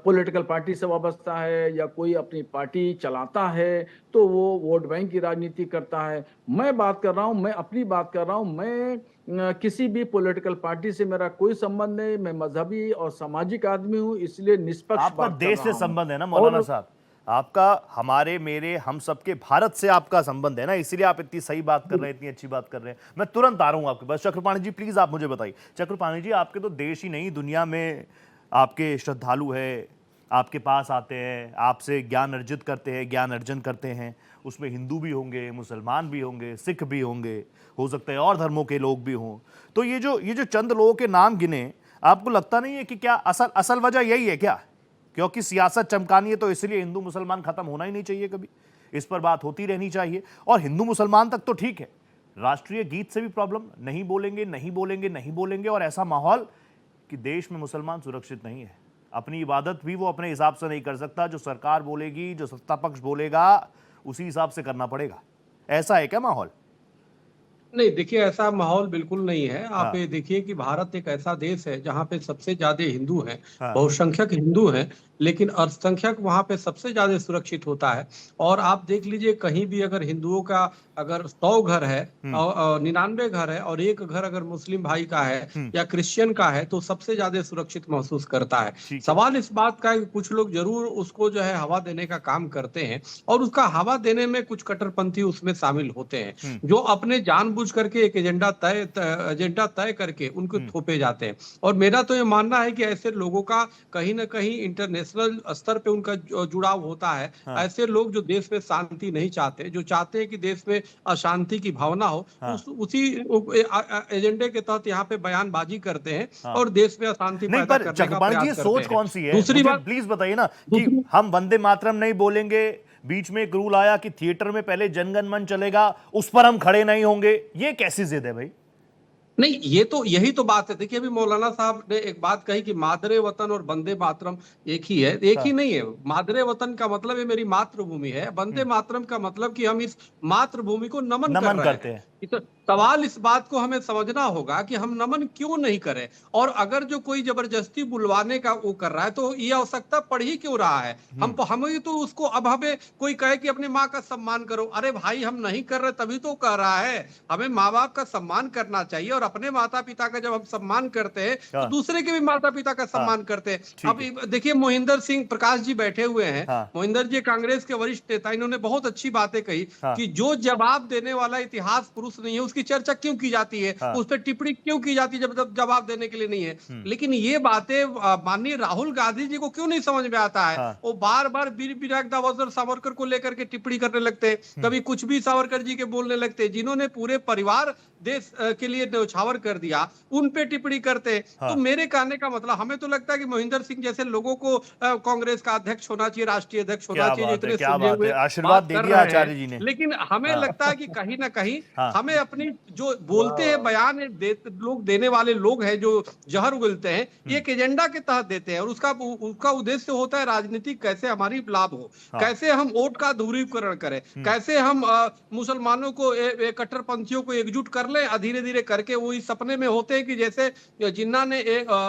Speaker 6: पॉलिटिकल पार्टी से वाबस्ता है या कोई अपनी पार्टी चलाता है तो वो वोट बैंक की राजनीति करता है। मैं बात कर रहा हूं, मैं अपनी बात कर रहा हूं, मैं किसी भी पॉलिटिकल पार्टी से मेरा कोई संबंध नहीं। मैं मजहबी और सामाजिक आदमी हूं, इसलिए निष्पक्ष
Speaker 1: आपका
Speaker 6: बात कर
Speaker 1: देश
Speaker 6: रहा
Speaker 1: से
Speaker 6: हूं।
Speaker 1: संबंध है ना मौलाना साहब, आपका, हमारे, मेरे, हम सबके भारत से आपका संबंध है ना, इसलिए आप इतनी सही बात कर रहे हैं, इतनी अच्छी बात कर रहे हैं। मैं तुरंत आ रहा हूं आपके पास। चक्रपाणी जी प्लीज आप मुझे बताइए। चक्रपाणी जी, आपके तो देश ही नहीं, दुनिया में आपके श्रद्धालु है, आपके पास आते हैं, आपसे ज्ञान अर्जित करते हैं, ज्ञान अर्जन करते हैं। उसमें हिंदू भी होंगे, मुसलमान भी होंगे, सिख भी होंगे, हो सकता है और धर्मों के लोग भी हों। तो ये जो चंद लोगों के नाम गिने, आपको लगता नहीं है कि क्या असल वजह यही है क्या? क्योंकि सियासत चमकानी है तो इसलिए हिंदू मुसलमान खत्म होना ही नहीं चाहिए कभी, इस पर बात होती रहनी चाहिए। और हिंदू मुसलमान तक तो ठीक है, राष्ट्रीय गीत से भी प्रॉब्लम, नहीं बोलेंगे, और ऐसा माहौल कि देश में मुसलमान सुरक्षित नहीं है। अपनी इबादत भी वो अपने हिसाब से नहीं कर सकता, जो सरकार बोलेगी, जो सत्ता पक्ष बोलेगा, उसी हिसाब से करना पड़ेगा। ऐसा है क्या माहौल?
Speaker 7: नहीं, देखिए ऐसा माहौल बिल्कुल नहीं है। आप ये देखिए कि भारत एक ऐसा देश है जहाँ पे सबसे ज्यादा हिंदू हैं, बहुसंख्यक हिंदू हैं, लेकिन अल्पसंख्यक वहाँ पे सबसे ज्यादा सुरक्षित होता है। और आप देख लीजिए, कहीं भी अगर हिंदुओं का अगर 100 घर है और 99 घर है और एक घर अगर मुस्लिम भाई का है या क्रिश्चियन का है तो सबसे ज्यादा सुरक्षित महसूस करता है। सवाल इस बात का है कि कुछ लोग जरूर उसको जो है हवा देने का काम करते हैं और उसका हवा देने में कुछ कट्टरपंथी उसमें शामिल होते हैं, जो अपने जानबूझ जानबूझ करके एक एजेंडा तय करके उनको थोपे जाते हैं। और मेरा तो ये मानना है कि ऐसे लोगों का कहीं ना कहीं इंटरनेशनल स्तर पे उनका जुड़ाव होता है। ऐसे लोग जो देश में शांति नहीं चाहते, जो चाहते हैं कि देश में अशांति की भावना हो, उसी एजेंडे के तहत यहाँ पे बयानबाजी करते हैं और देश में अशांति
Speaker 1: नहीं,
Speaker 7: पैदा
Speaker 1: पर
Speaker 7: करने का
Speaker 1: चक्रपाणी जी
Speaker 7: प्रयास करते
Speaker 1: सोच
Speaker 7: हैं।
Speaker 1: कौन सी है?
Speaker 7: दूसरी
Speaker 1: मुझे
Speaker 7: बात,
Speaker 1: प्लीज बताइए ना कि हम वंदे मातरम नहीं बोलेंगे, बीच में एक रूल आया कि थिएटर में पहले जनगण मन चलेगा, उस पर हम खड़े नहीं होंगे, ये कैसी जिद है भाई?
Speaker 7: नहीं, ये तो यही तो बात है। देखिए, अभी मौलाना साहब ने एक बात कही कि मादरे वतन और वंदे मातरम एक ही है। एक ही नहीं है। मादरे वतन का मतलब है मेरी मातृभूमि है, वंदे मातरम का मतलब कि हम इस मातृभूमि को नमन कर रहे
Speaker 1: करते
Speaker 7: हैं। तो सवाल इस बात को हमें समझना होगा कि हम नमन क्यों नहीं करें, और अगर जो कोई जबरदस्ती बुलवाने का वो कर रहा है तो ये आवश्यकता पड़ ही क्यों रहा है? हमें तो उसको, अब हमें कोई कहे कि अपनी माँ का सम्मान करो, अरे भाई हम नहीं कर रहे तभी तो कह रहा है। हमें माँ बाप का सम्मान करना चाहिए, और अपने माता पिता का जब हम सम्मान करते हैं तो दूसरे के भी माता पिता का सम्मान करते हैं। अब देखिए, मोहिंदर सिंह प्रकाश जी बैठे हुए हैं। मोहिंदर जी कांग्रेस के वरिष्ठ नेता, इन्होंने बहुत अच्छी बातें कही कि जो जवाब देने वाला इतिहास पुरुष नहीं है उसकी चर्चा क्यों की जाती है, उस पर टिप्पणी क्यों की जाती है जब जवाब देने के लिए नहीं है। लेकिन ये बातें माननीय राहुल गांधी जी को क्यों नहीं समझ में आता है? वो बार बार वीर विनायक दामोदर सावरकर को लेकर के टिप्पणी करने लगते हैं, कभी कुछ भी सावरकर जी के बोलने लगते हैं, जिन्होंने पूरे परिवार देश के लिए न्यौछावर कर दिया, उन पे टिप्पणी करते। तो मेरे कहने का मतलब, हमें तो लगता है कि मोहिंदर सिंह जैसे लोगों को कांग्रेस का अध्यक्ष होना चाहिए, राष्ट्रीय अध्यक्ष होना चाहिए, इतने सुलझे हुए
Speaker 1: आशीर्वाद दे
Speaker 7: बात कर
Speaker 1: दिया
Speaker 7: रहे
Speaker 1: आचार्य जी
Speaker 7: हैं।
Speaker 1: ने।
Speaker 7: लेकिन हमें लगता है कि कहीं ना कहीं हमें अपनी जो बोलते हैं बयान लोग देने वाले लोग हैं जो जहर उगलते हैं, एक एजेंडा के तहत देते हैं, और उसका उद्देश्य होता है राजनीतिक कैसे हमारी लाभ हो, कैसे हम वोट का ध्रुवीकरण करें, कैसे हम मुसलमानों को, कट्टरपंथियों को एकजुट कर लें। धीरे धीरे करके वो इस सपने में होते हैं कि जैसे जिन्ना ने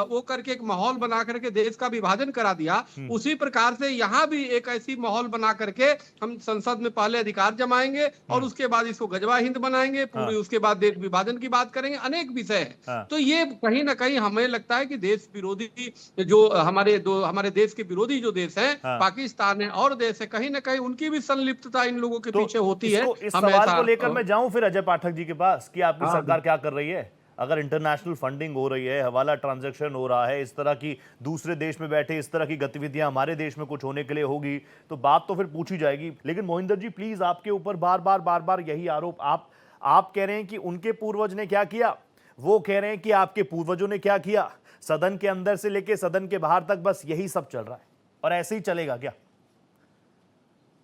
Speaker 7: वो करके एक माहौल बना करके देश का विभाजन करा दिया, उसी प्रकार से यहाँ भी एक ऐसी माहौल बना करके हम संसद में पहले अधिकार जमाएंगे और उसके बाद इसको गजवा हिंद बनाएंगे, पूरी उसके बाद देश विभाजन की बात करेंगे, अनेक विषय है। तो ये कहीं ना कहीं हमें लगता है कि देश विरोधी जो हमारे देश के विरोधी जो देश है, पाकिस्तान है और देश है, कहीं ना कहीं उनकी भी संलिप्तता इन लोगों के पीछे होती है।
Speaker 1: इस सवाल को लेकर मैं जाऊं फिर अजय पाठक जी के पास कि आपकी सरकार क्या कर रही है? अगर इंटरनेशनल फंडिंग हो रही है, हवाला ट्रांजैक्शन हो रहा है, इस तरह की दूसरे देश में बैठे इस तरह की गतिविधियां हमारे देश में कुछ होने के लिए होगी, तो बात तो फिर पूछी जाएगी। लेकिन मोहिंदर जी प्लीज, आपके ऊपर बार बार यही आरोप, आप कह रहे हैं कि उनके पूर्वज ने क्या किया, वो कह रहे हैं कि आपके पूर्वजों ने क्या किया, सदन के अंदर से लेके सदन के बाहर तक बस यही सब चल रहा है और ऐसे ही चलेगा क्या?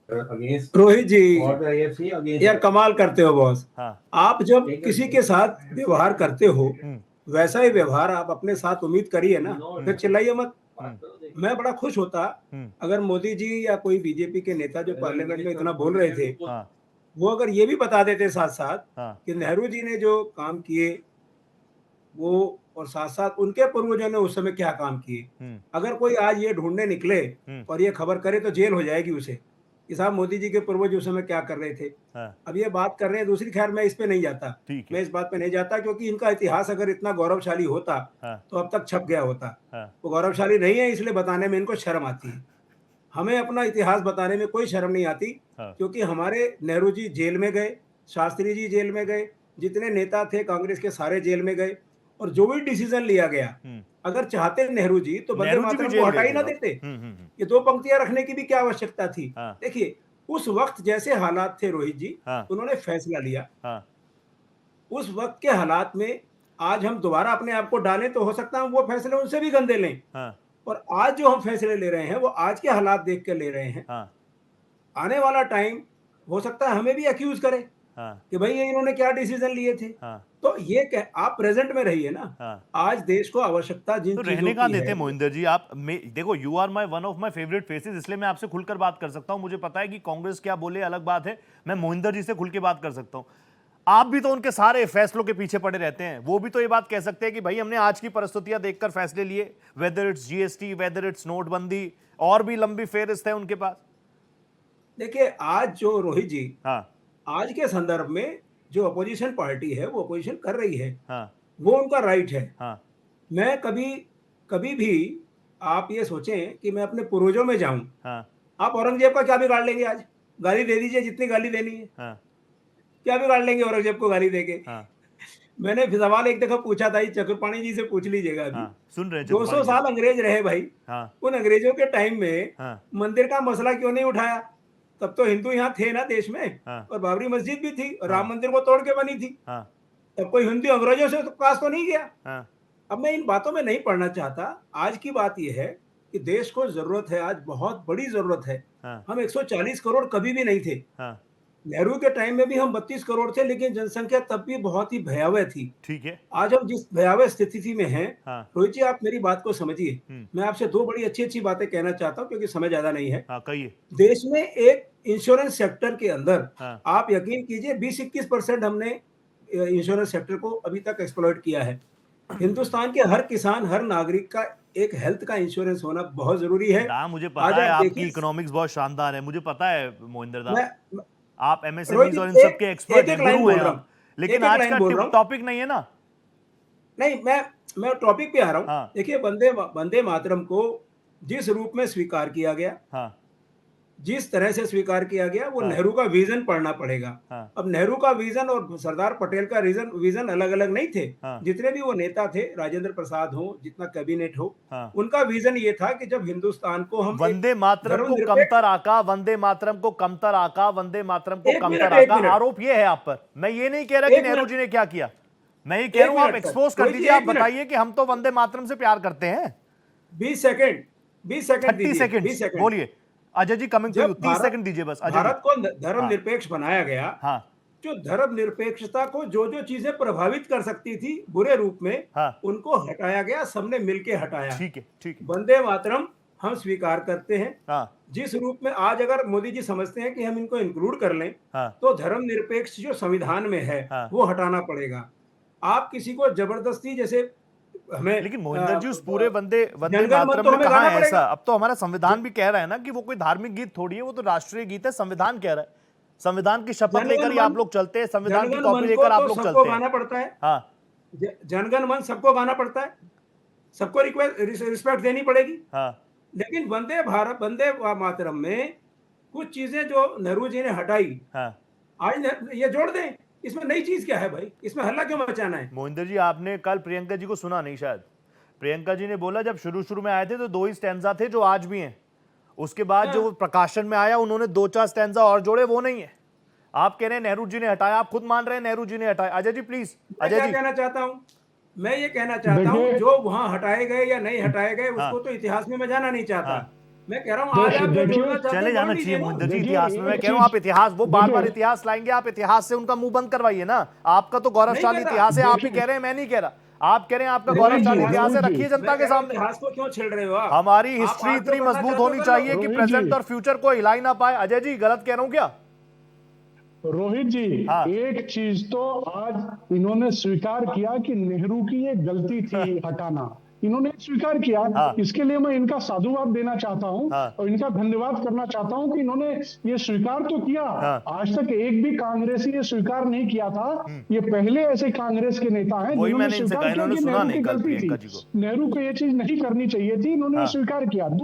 Speaker 8: रोहित जी यार कमाल करते हो बॉस। आप जब किसी के साथ व्यवहार करते हो वैसा ही व्यवहार आप अपने साथ उम्मीद करिए ना, फिर चिल्लाइए मत। मैं बड़ा खुश होता अगर मोदी जी या कोई बीजेपी के नेता जो पार्लियामेंट में इतना बोल रहे थे, वो अगर ये भी बता देते साथ साथ कि नेहरू जी ने जो काम किए वो, और साथ साथ उनके पूर्वजों ने उस समय क्या काम किए। अगर कोई आज ये ढूंढने निकले और ये खबर करे तो जेल हो जाएगी उसे कि साहब मोदी जी के पूर्वज उस समय क्या कर रहे थे। अब ये बात कर रहे हैं दूसरी, खैर मैं इस पे नहीं जाता, मैं इस बात पे नहीं जाता क्योंकि इनका इतिहास अगर इतना गौरवशाली होता तो अब तक छप गया होता। वो गौरवशाली नहीं है, इसलिए बताने में इनको शर्म आती है। हमें अपना इतिहास बताने में कोई शर्म नहीं आती, क्योंकि हमारे नेहरू जी जेल में गए, शास्त्री जी जेल में गए, जितने नेता थे कांग्रेस के सारे जेल में गए, और जो भी डिसीजन लिया गया, अगर चाहते नेहरू जी तो वंदे मातरम को हटा ही ना देते। ये दो पंक्तियां रखने की भी क्या आवश्यकता थी? देखिए उस वक्त जैसे हालात थे रोहित जी, उन्होंने फैसला लिया। उस वक्त के हालात में आज हम दोबारा अपने आप को डालें तो हो सकता है वो फैसले उनसे भी गंदे लें। और आज जो हम फैसले ले रहे हैं वो आज के हालात देख के ले रहे हैं। आने वाला टाइम हो सकता है हमें भी अक्यूज करे कि भाई ये इन्होंने क्या डिसीजन लिए थे। तो ये आप प्रेजेंट में रहिए ना। आज देश को आवश्यकता जिन चीजों की
Speaker 1: रहने का देते मोहिंदर जी, आप देखो you are my one of my favourite faces, इसलिए मैं आपसे खुलकर बात कर सकता हूं। मुझे पता है कि कांग्रेस क्या बोले अलग बात है, मैं मोहिंदर जी से खुल के बात कर सकता हूं। आप भी तो उनके सारे फैसलों के पीछे पड़े रहते हैं, वो भी तो ये बात कह सकते हैं कि भाई हमने आज की परिस्थितियां देखकर फैसले लिए, whether it's GST, whether it's नोटबंदी, और भी लंबी फेहरिस्त है उनके पास।
Speaker 8: देखिए आज जो रोहित जी, आज के संदर्भ में जो अपोजिशन पार्टी है वो अपोजिशन कर रही है, वो उनका राइट है। मैं कभी भी आप ये सोचें कि मैं अपने पूर्वजों में जाऊं, आप औरंगजेब का क्या बिगाड़ लेंगे? आज गाली दे दीजिए जितनी गाली देनी है। क्या बिगाड़ लेंगे औरंगजेब को गाली देके।
Speaker 1: हाँ,
Speaker 8: मैंने सवाल एक दफा पूछा था, चक्रपाणी जी से पूछ लीजिएगा अभी।
Speaker 1: हाँ, सुन रहे हैं
Speaker 8: 200
Speaker 1: चक्रपाणी जी।
Speaker 8: साल अंग्रेज रहे भाई,
Speaker 1: हाँ,
Speaker 8: उन अंग्रेजों के टाइम में
Speaker 1: हाँ,
Speaker 8: मंदिर का मसला क्यों नहीं उठाया? तब तो हिंदू यहाँ थे ना देश में,
Speaker 1: हाँ,
Speaker 8: और बाबरी मस्जिद भी थी, और
Speaker 1: हाँ।
Speaker 8: राम मंदिर को तोड़ के बनी थी।
Speaker 1: हाँ,
Speaker 8: तब कोई हिंदू अंग्रेजों से तो पास तो नहीं गया।
Speaker 1: हाँ,
Speaker 8: अब मैं इन बातों में नहीं पढ़ना चाहता। आज की बात यह है कि देश को जरूरत है, आज बहुत बड़ी जरूरत है।
Speaker 1: हाँ,
Speaker 8: हम 140 करोड़ कभी भी नहीं थे।
Speaker 1: हाँ,
Speaker 8: नेहरू के टाइम में भी हम 32 करोड़ थे, लेकिन जनसंख्या तब भी बहुत ही भयावह थी।
Speaker 1: ठीक है।
Speaker 8: आज हम जिस भयावह स्थिति में हैं,
Speaker 1: हाँ,
Speaker 8: रोहित जी आप मेरी बात को समझिए।
Speaker 1: हम्म,
Speaker 8: मैं आपसे दो बड़ी अच्छी अच्छी बातें कहना चाहता हूं, क्योंकि समय ज्यादा नहीं है।
Speaker 1: हाँ, कहिए।
Speaker 8: देश में एक इंश्योरेंस सेक्टर के अंदर,
Speaker 1: हाँ,
Speaker 8: आप यकीन कीजिए 20-21% हमने इंश्योरेंस सेक्टर को अभी तक एक्सप्लॉइट किया है। हिंदुस्तान के हर किसान, हर नागरिक का एक हेल्थ का इंश्योरेंस होना बहुत जरूरी है।
Speaker 1: दा मुझे
Speaker 8: आज
Speaker 1: पता है
Speaker 8: आप
Speaker 1: आपकी
Speaker 8: देखिए,
Speaker 1: इकोनॉमिक्स बहुत शानदार है, मुझे पता है मोहिंदर दा।
Speaker 8: मैं
Speaker 1: आप
Speaker 8: रोहित
Speaker 1: एमएसएमईज
Speaker 8: जी
Speaker 1: और इन सब के एक्सपर्ट
Speaker 8: एक
Speaker 1: हैं,
Speaker 8: एक लाइन
Speaker 1: गुरु
Speaker 8: बोल
Speaker 1: हैं
Speaker 8: रहा हूँ,
Speaker 1: आप। लेकिन
Speaker 8: एक एक
Speaker 1: आज
Speaker 8: लाइन
Speaker 1: का
Speaker 8: बोल रहा हूँ।
Speaker 1: टॉपिक नहीं है ना।
Speaker 8: नहीं, मैं टॉपिक पे आ रहा हूँ।
Speaker 1: हाँ,
Speaker 8: देखिए, वंदे मातरम को जिस रूप में स्वीकार किया गया,
Speaker 1: हाँ,
Speaker 8: जिस तरह से स्वीकार किया गया, वो
Speaker 1: हाँ,
Speaker 8: नेहरू का विजन पढ़ना पड़ेगा।
Speaker 1: हाँ,
Speaker 8: अब नेहरू का विजन और सरदार पटेल का विजन अलग अलग नहीं थे।
Speaker 1: हाँ,
Speaker 8: जितने भी वो नेता थे, राजेंद्र प्रसाद हो, जितना कैबिनेट हो,
Speaker 1: हाँ।
Speaker 8: उनका विजन ये था कि जब हिंदुस्तान को हम एक
Speaker 1: वंदे मातरम को
Speaker 8: धर्मनिरपेक्ष,
Speaker 1: कमतर आका, वंदे मातरम को कमतर आका, वंदे मातरम को
Speaker 8: एक
Speaker 1: कमतर
Speaker 8: मिनट, एक
Speaker 1: आका,
Speaker 8: मिनट,
Speaker 1: आरोप ये है आप पर। मैं ये नहीं कह रहा कि
Speaker 8: एक
Speaker 1: नेहरू
Speaker 8: मिनट,
Speaker 1: जी ने क्या किया, मैं ये कह रहा
Speaker 8: एक
Speaker 1: हूं आप
Speaker 8: मिनट सर,
Speaker 1: एक्सपोज कर
Speaker 8: रोहित जी,
Speaker 1: दीजिए। आप
Speaker 8: एक मिनट,
Speaker 1: बताइए कि हम तो वंदे मातरम से प्यार करते हैं।
Speaker 8: 20 सेकंड, 20 सेकंड
Speaker 1: 30
Speaker 8: दीजिए,
Speaker 1: सेकंड
Speaker 8: 20 सेकंड।
Speaker 1: बोलिए Ajay ji, coming to you.
Speaker 8: जब
Speaker 1: 30 सेकंड दीजिए बस अजय जी।
Speaker 8: भारत को
Speaker 1: हाँ,
Speaker 8: धर्मनिरपेक्ष बनाया गया,
Speaker 1: हाँ,
Speaker 8: जो धर्मनिरपेक्षता को जो जो चीजें प्रभावित कर सकती थी बुरे रूप में,
Speaker 1: हाँ,
Speaker 8: उनको हटाया गया, सबने मिलके हटाया।
Speaker 1: ठीक है, ठीक है।
Speaker 8: वंदे मातरम हम स्वीकार करते हैं।
Speaker 1: हाँ,
Speaker 8: जिस रूप में आज अगर मोदी जी समझते हैं कि हम इनको इंक्लूड कर लें,
Speaker 1: हाँ,
Speaker 8: तो धर्मनिरपेक्ष जो संविधान में है
Speaker 1: हाँ।
Speaker 8: वो हटाना पड़ेगा। आप किसी को जबरदस्ती, जैसे हमें
Speaker 1: लेकिन मोहिंदर जी उस पूरे वंदे वंदे
Speaker 8: जनगण मन
Speaker 1: मातरम
Speaker 8: तो
Speaker 1: में
Speaker 8: हमें
Speaker 1: कहाँ
Speaker 8: गाना
Speaker 1: है ऐसा?
Speaker 8: पड़ेगा।
Speaker 1: अब तो हमारा संविधान भी कह रहा है ना कि वो कोई धार्मिक गीत थोड़ी है, वो तो राष्ट्रीय गीत है। संविधान कह रहा है, संविधान की शपथ
Speaker 8: जनगण
Speaker 1: लेकर ही आप
Speaker 8: मन,
Speaker 1: लोग चलते हैं, संविधान की
Speaker 8: जनगण
Speaker 1: कॉपी
Speaker 8: मन
Speaker 1: लेकर
Speaker 8: को
Speaker 1: आप
Speaker 8: तो
Speaker 1: लोग
Speaker 8: सबको
Speaker 1: चलते हैं।
Speaker 8: गाना पड़ता है।
Speaker 1: हाँ,
Speaker 8: जनगण मन सबको गाना पड़ता है, सबको रिस्पेक्ट देनी पड़ेगी।
Speaker 1: हाँ,
Speaker 8: लेकिन वंदे मातरम में कुछ चीजें जो नेहरू जी ने हटाई,
Speaker 1: हाँ।
Speaker 8: आज ये जोड़ दें। इसमें नई चीज क्या है भाई? इसमें हल्ला क्यों मचाना है?
Speaker 1: मोहिंदर जी, आपने कल प्रियंका जी को सुना नहीं शायद। प्रियंका जी ने बोला जब शुरू में आए थे तो 2 ही स्टैंजा थे जो आज भी हैं। उसके बाद जो प्रकाशन में आया उन्होंने 2-4 स्टैंजा और जोड़े, वो नहीं है। आप कह रहे हैं नेहरू जी ने हटाया, आप खुद मान रहे हैं नेहरू जी ने हटाया। अजय जी प्लीज,
Speaker 8: मैं
Speaker 1: अजय
Speaker 8: क्या
Speaker 1: जी।
Speaker 8: कहना चाहता हूं? मैं ये कहना चाहता हूं,
Speaker 5: देखिए,
Speaker 8: जो वहां हटाए गए या नहीं हटाए गए,
Speaker 1: हाँ,
Speaker 8: उसको तो इतिहास में मैं जाना नहीं चाहता।
Speaker 1: हाँ।
Speaker 8: मैं कह रहा हूं आज आप जो
Speaker 5: देखिए,
Speaker 8: जोड़ना चाहते
Speaker 1: चले
Speaker 8: हैं
Speaker 1: जाना
Speaker 8: जोड़
Speaker 1: चाहिए
Speaker 8: लीजिए ना।
Speaker 1: मोहिंदर जी
Speaker 5: देखिए,
Speaker 1: इतिहास में। मैं
Speaker 5: एक
Speaker 1: कह रहा हूं आप
Speaker 5: चीज-
Speaker 1: इतिहास, वो बार बार
Speaker 5: देखिए,
Speaker 1: इतिहास लाएंगे, आप इतिहास से उनका मुंह बंद करवाइए ना। आपका तो गौरवशाली
Speaker 8: नहीं कर रहा।
Speaker 1: इतिहास है, आप ही
Speaker 5: देखिए,
Speaker 1: कह रहे हैं, मैं नहीं कह रहा। आप कह रहे हैं आपका
Speaker 8: नहीं,
Speaker 1: गौरवशाली
Speaker 5: रोहित जी,
Speaker 1: इतिहास है,
Speaker 5: रोहित जी,
Speaker 1: रखिए
Speaker 8: मैं
Speaker 1: जनता के
Speaker 8: कह रहा हूं,
Speaker 1: सामने।
Speaker 8: इतिहास को क्यों छेड़ रहे हो आप?
Speaker 1: हमारी
Speaker 8: आप
Speaker 1: हिस्ट्री
Speaker 8: आज जो
Speaker 1: इतनी
Speaker 8: करना
Speaker 1: मजबूत
Speaker 8: चाहते हो
Speaker 1: होनी
Speaker 8: कर लो।
Speaker 1: चाहिए कि
Speaker 5: रोहित
Speaker 1: प्रेजेंट
Speaker 5: जी,
Speaker 1: और फ्यूचर को हिला ही ना पाए। अजय जी, गलत कह रहा हूं क्या?
Speaker 5: रोहित जी,
Speaker 1: हाँ।
Speaker 5: एक चीज तो आज इन्होंने स्वीकार किया कि नेहरू की ये गलती थी हटाना, इन्होंने स्वीकार किया।
Speaker 1: हाँ।
Speaker 5: इसके लिए मैं इनका साधुवाद देना चाहता हूं
Speaker 1: हाँ।
Speaker 5: और इनका धन्यवाद करना चाहता हूं कि इन्होंने ये स्वीकार तो किया।
Speaker 1: हाँ।
Speaker 5: आज तक एक भी कांग्रेसी ये स्वीकार नहीं किया था। ये पहले ऐसे कांग्रेस के नेता हैं
Speaker 1: वही
Speaker 5: जिन्होंने
Speaker 1: मैंने इनसे
Speaker 5: स्वीकार
Speaker 1: कहा,
Speaker 5: किया
Speaker 1: इन्होंने
Speaker 5: कि
Speaker 1: सुना
Speaker 5: नेहरू
Speaker 1: नहीं
Speaker 5: की
Speaker 1: कल
Speaker 5: गलती
Speaker 1: प्रियंका जी को।
Speaker 5: थी, नेहरू को ये चीज नहीं करनी चाहिए थी, इन्होंने
Speaker 1: हाँ।
Speaker 5: स्वीकार किया।
Speaker 1: हाँ।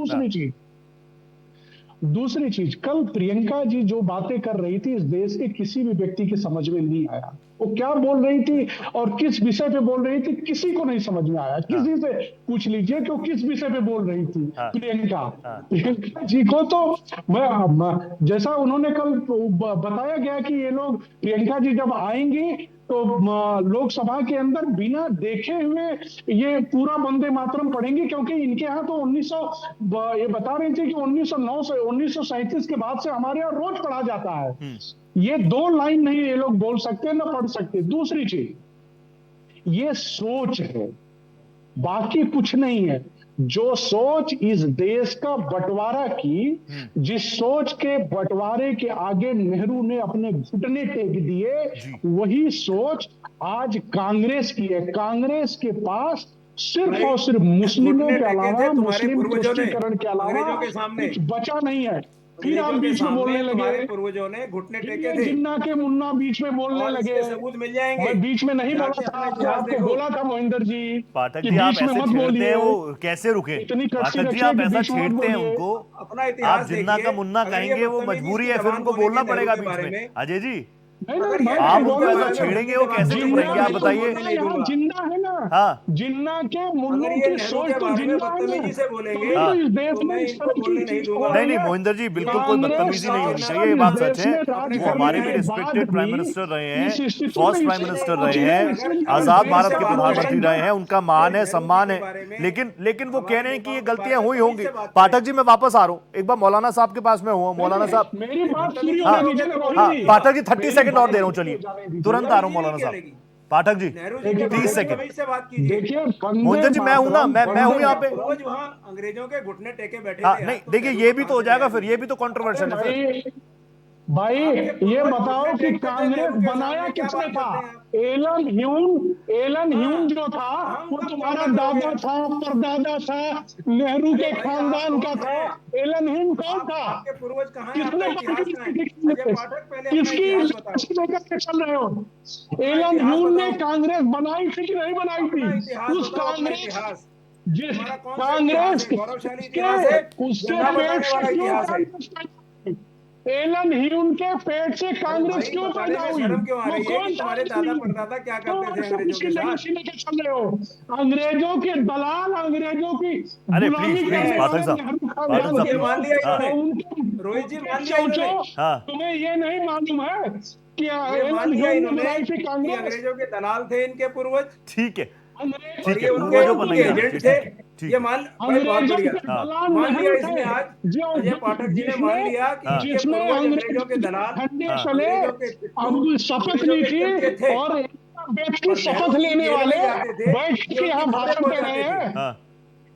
Speaker 5: दूसरी चीज, कल प्रियंका जी जो बातें कर रही थी, इस देश के किसी भी व्यक्ति के समझ में नहीं आया। वो क्या बोल रही थी और किस विषय पे बोल रही थी, किसी को नहीं समझ में आया। किसी से पूछ लीजिए कि वो किस विषय पे बोल रही थी।
Speaker 1: हाँ।
Speaker 5: प्रियंका जी को तो मैं जैसा उन्होंने कल बताया गया कि ये लोग, प्रियंका जी जब आएंगी तो लोकसभा के अंदर बिना देखे हुए ये पूरा वंदे मातरम पढ़ेंगे, क्योंकि इनके यहाँ तो 1900, ये बता रही थी कि 1909 से 1937 के बाद से हमारे यहाँ रोज पढ़ा जाता है। ये 2 लाइन नहीं ये लोग बोल सकते ना पढ़ सकते। दूसरी चीज, ये सोच है, बाकी कुछ नहीं है। जो सोच इस देश का बंटवारा की, जिस सोच के बंटवारे के आगे नेहरू ने अपने घुटने टेक दिए, वही सोच आज कांग्रेस की है। कांग्रेस के पास सिर्फ और सिर्फ मुस्लिमों के अलावा, मुस्लिम तुष्टीकरण के अलावा कुछ बचा नहीं है। फिर आप बीच में बोलने लगे,
Speaker 8: तुम्हारे पूर्वजों ने घुटने टेके थे।
Speaker 5: जिन्ना के मुन्ना बीच में बोलने
Speaker 8: और
Speaker 5: लगे।
Speaker 8: इसके सबूत मिल जाएंगे।
Speaker 5: मैं बीच में नहीं बोला
Speaker 8: जाके
Speaker 5: था,
Speaker 8: अपना इतिहास
Speaker 5: आपको
Speaker 8: देखो।
Speaker 5: बोला था मोहिंदर जी
Speaker 1: पाठक
Speaker 5: कि
Speaker 1: जी, आप
Speaker 5: बीच में
Speaker 1: ऐसे
Speaker 5: मत
Speaker 1: छेड़ते
Speaker 5: बोलिए।
Speaker 1: हैं, वो कैसे रुके?
Speaker 5: इतनी कड़ची
Speaker 1: पाठक जी,
Speaker 5: रखिए
Speaker 1: आप
Speaker 5: कि
Speaker 1: ऐसा
Speaker 5: बीच में मत
Speaker 1: छेड़ते हैं
Speaker 5: बोलिए।
Speaker 1: उनको,
Speaker 8: अपना
Speaker 1: आप
Speaker 8: इतिहास
Speaker 1: जिन्ना का
Speaker 8: देखिए।
Speaker 1: मुन्ना
Speaker 8: अगर ये
Speaker 1: कहेंगे वो
Speaker 8: बदतमीजी
Speaker 1: मजबूरी
Speaker 8: की
Speaker 1: है, फिर
Speaker 8: जबान
Speaker 1: उनको
Speaker 8: बोलेंगे
Speaker 1: बोलना
Speaker 8: नेहरू
Speaker 1: पड़ेगा
Speaker 8: के
Speaker 1: बीच
Speaker 8: बारे
Speaker 1: में। अजय जी,
Speaker 8: अगर ये
Speaker 1: आप
Speaker 8: नेहरू
Speaker 1: उनको
Speaker 8: के
Speaker 1: ऐसा
Speaker 8: बारे में
Speaker 1: छेड़ेंगे वो कैसे चुप रहेंगे, आप बताइए।
Speaker 5: यहाँ जिन्ना है ना,
Speaker 1: हाँ
Speaker 5: जिन्ना के
Speaker 8: अगर
Speaker 5: मुल्लों
Speaker 8: ये
Speaker 5: की
Speaker 8: नेहरू
Speaker 5: सोच
Speaker 8: के
Speaker 5: तो
Speaker 8: बारे में
Speaker 5: जिन्ना है
Speaker 8: बदतमीजी
Speaker 5: ना,
Speaker 8: से बोलेंगे
Speaker 1: हाँ।
Speaker 5: तो इस देश
Speaker 8: तो
Speaker 5: में
Speaker 8: मैं
Speaker 5: इस
Speaker 8: इनको
Speaker 5: तरह की
Speaker 8: बोलने नहीं
Speaker 5: चीज
Speaker 8: दूंगा।
Speaker 5: हो
Speaker 1: नहीं
Speaker 5: रही
Speaker 1: नहीं
Speaker 5: है।
Speaker 1: मोहिंदर जी, बिल्कुल कोई
Speaker 5: कांग्रेस
Speaker 1: बदतमीजी नहीं होनी
Speaker 5: आज
Speaker 1: चाहिए, ये
Speaker 5: तक
Speaker 1: बात
Speaker 5: इस
Speaker 1: सच
Speaker 5: देश
Speaker 1: है।
Speaker 5: में राज
Speaker 1: वो
Speaker 8: करने
Speaker 1: हमारे
Speaker 5: करने
Speaker 1: भी
Speaker 5: के बाद
Speaker 1: रिस्पेक्टेड प्राइम
Speaker 5: भी
Speaker 1: मिनिस्टर रहे
Speaker 5: इस
Speaker 1: हैं,
Speaker 5: स्थिति
Speaker 1: फर्स्ट
Speaker 5: में
Speaker 1: प्राइम
Speaker 5: इस-
Speaker 1: मिनिस्टर
Speaker 5: मुझे
Speaker 1: रहे हैं,
Speaker 5: इस
Speaker 1: आजाद
Speaker 5: देश
Speaker 1: भारत
Speaker 5: से
Speaker 1: के
Speaker 5: बात
Speaker 1: प्रधानमंत्री
Speaker 5: करना-
Speaker 1: रहे हैं, उनका मान है,
Speaker 8: नेहरू जी
Speaker 1: सम्मान
Speaker 8: के
Speaker 1: है।
Speaker 8: बारे में
Speaker 1: लेकिन वो
Speaker 8: हमारे
Speaker 1: कह रहे हैं कि ये
Speaker 8: नेताओं के
Speaker 1: गलतियां
Speaker 8: बारे में
Speaker 1: हुई
Speaker 8: तमीज
Speaker 1: होंगी।
Speaker 8: से बात
Speaker 1: पाठक
Speaker 8: करें।
Speaker 1: जी मैं वापस आ रहा हूं, एक बार मौलाना साहब के पास में हूँ। मौलाना साहब,
Speaker 5: मेरी बात पूरी
Speaker 8: हाँ,
Speaker 5: होने दीजिए ना रोहित
Speaker 1: हाँ
Speaker 5: जी।
Speaker 1: पाठक जी 30
Speaker 5: मेरी
Speaker 1: सेकंड और
Speaker 5: बात
Speaker 1: दे रहा हूँ,
Speaker 5: पूरी
Speaker 1: चलिए
Speaker 5: होने दीजिए।
Speaker 1: तुरंत आ रहा हूँ।
Speaker 8: नेहरू जी
Speaker 1: मौलाना
Speaker 8: की
Speaker 1: साहब,
Speaker 8: चलेगी।
Speaker 1: पाठक जी
Speaker 8: नेहरू जी
Speaker 5: देखिए,
Speaker 8: के बारे
Speaker 1: 30
Speaker 8: में
Speaker 1: सेकंड।
Speaker 8: तमीज से बात कीजिए।
Speaker 5: देखिए
Speaker 1: मोहिंदर जी मैं हूं ना, मैं हूं यहाँ पे।
Speaker 8: पूर्वज वहां अंग्रेजों के घुटने टेके बैठे
Speaker 1: हाँ
Speaker 8: थे।
Speaker 1: नहीं
Speaker 8: तो
Speaker 1: देखिए,
Speaker 8: नेहरू
Speaker 1: ये
Speaker 8: को
Speaker 1: भी तो हो
Speaker 8: कहां से
Speaker 1: जाएगा
Speaker 8: न्याय
Speaker 1: फिर, ये भी तो कंट्रोवर्शियल है फिर।
Speaker 5: भाई
Speaker 8: आपके
Speaker 5: ये
Speaker 8: पूर्वज
Speaker 5: बताओ
Speaker 8: घुटने
Speaker 5: कि
Speaker 8: टेक पे थे
Speaker 5: कांग्रेस
Speaker 8: नेहरू के
Speaker 5: बनाया
Speaker 8: सामने, क्या
Speaker 5: किसने
Speaker 8: बात
Speaker 5: था?
Speaker 8: करते हैं आप?
Speaker 5: एलन
Speaker 8: हाँ,
Speaker 5: ह्यूम जो था
Speaker 8: कहाँ
Speaker 5: वो
Speaker 8: उनका
Speaker 5: तुम्हारा
Speaker 8: प्रोग्राम हो
Speaker 5: दादा
Speaker 8: गया?
Speaker 5: था, परदादा था, नेहरू
Speaker 8: अरे
Speaker 5: के
Speaker 8: भाई आप
Speaker 5: खानदान का
Speaker 8: कौन
Speaker 5: था।
Speaker 8: हैं?
Speaker 5: एलन ह्यूम कौन था?
Speaker 8: आपके पूर्वज कहाँ हैं? आपका
Speaker 5: किसने
Speaker 8: इतिहास
Speaker 5: पार्टी
Speaker 8: कहाँ है?
Speaker 5: की
Speaker 8: अजय पाठक पहले अपना
Speaker 5: किसकी
Speaker 8: इतिहास बताओ।
Speaker 5: लेकर के चल रहे हो?
Speaker 8: अपना
Speaker 5: एलन
Speaker 8: इतिहास
Speaker 5: ह्यूम ने
Speaker 8: बताओ।
Speaker 5: कांग्रेस बनाई थी कि नहीं बनाई थी?
Speaker 8: अपना इतिहास
Speaker 5: उस
Speaker 8: बताओ, अपना
Speaker 5: कांग्रेस
Speaker 8: इतिहास।
Speaker 5: जिस
Speaker 8: तुम्हारा कौन सा इतिहास
Speaker 5: कांग्रेस
Speaker 8: है? गौरवशाली
Speaker 5: उसके
Speaker 8: इतिहास है
Speaker 5: उसके
Speaker 8: या ना
Speaker 5: पेट
Speaker 8: बताने
Speaker 5: से
Speaker 8: वाला
Speaker 5: क्यों
Speaker 8: इतिहास है?
Speaker 5: कांग्रेस पैदा हुई? एलन ह्यूम के पेट से
Speaker 8: अरे
Speaker 5: कांग्रेस
Speaker 8: भाई
Speaker 5: क्यों
Speaker 8: बताने
Speaker 5: पैदा
Speaker 8: में
Speaker 5: हुई?
Speaker 8: शर्म क्यों आ
Speaker 5: वो
Speaker 8: रही है
Speaker 5: कौन
Speaker 8: कि
Speaker 5: था
Speaker 8: तुम्हारे दादा
Speaker 5: एलन
Speaker 8: परदादा क्या
Speaker 5: तो
Speaker 8: करते थे
Speaker 5: ऐसे
Speaker 8: अंग्रेजों
Speaker 5: उसकी
Speaker 8: के साथ?
Speaker 5: लेगेसी लेके चल रहे हो? अंग्रेजों के दलाल, अंग्रेजों की
Speaker 1: अरे
Speaker 5: गुलामी
Speaker 1: प्लीज
Speaker 5: करने
Speaker 1: पाठक
Speaker 5: वाले
Speaker 1: साहब,
Speaker 5: नेहरू
Speaker 1: पाठक
Speaker 5: खानदान
Speaker 1: साहब
Speaker 5: के
Speaker 8: ये मान लिया
Speaker 5: लोग,
Speaker 1: हाँ
Speaker 8: इन्होंने। रोहित जी मान लिया
Speaker 5: सोचो।
Speaker 8: इन्होंने।
Speaker 1: हाँ
Speaker 5: तुम्हें ये नहीं मालूम है कि
Speaker 8: ये मान
Speaker 5: एलन
Speaker 8: लिया
Speaker 5: ह्यूम ने
Speaker 8: इन्होंने
Speaker 5: बनाई थी
Speaker 8: कि
Speaker 5: कांग्रेस?
Speaker 8: अंग्रेजों के दलाल थे इनके पूर्वज
Speaker 1: ठीक है,
Speaker 5: अंग्रेज
Speaker 8: और
Speaker 1: ठीक
Speaker 8: ये
Speaker 1: है,
Speaker 8: उनके
Speaker 1: पूर्वजों पर
Speaker 8: उनके
Speaker 1: नहीं जाना
Speaker 8: एजेंट
Speaker 1: चाहिए,
Speaker 8: थे।
Speaker 1: ठीक
Speaker 8: ये
Speaker 1: है।
Speaker 8: मान भाई बहुत
Speaker 5: अंग्रेजों
Speaker 8: बढ़िया।
Speaker 5: के
Speaker 1: हाँ
Speaker 5: दलाल
Speaker 8: मान लिया
Speaker 5: नेहरू
Speaker 8: इसमें
Speaker 5: थे,
Speaker 8: आज
Speaker 5: जो
Speaker 8: अजय पाठक जी ने मान लिया कि इनके
Speaker 5: जिसमें
Speaker 8: पूर्वज
Speaker 5: अंग्रेज
Speaker 8: अंग्रेजों के दलाल,
Speaker 5: झंडे
Speaker 1: हाँ
Speaker 5: चले
Speaker 8: अंग्रेजों के पिट्ठू,
Speaker 5: अब शपथ
Speaker 8: अंग्रेजों
Speaker 5: ली
Speaker 8: के
Speaker 5: थी
Speaker 8: चमचे थे।
Speaker 5: और एलिजाबेथ की
Speaker 8: और
Speaker 5: शपथ
Speaker 8: नेहरू जी
Speaker 5: लेने
Speaker 8: जेल
Speaker 5: वाले
Speaker 8: में जाते थे,
Speaker 5: बैठ
Speaker 8: ये
Speaker 5: के
Speaker 8: उनकी
Speaker 5: यहाँ
Speaker 8: खबरें
Speaker 5: भाषण दे
Speaker 8: पहुंचाते
Speaker 5: रहे
Speaker 8: थे।
Speaker 5: हैं।
Speaker 1: हाँ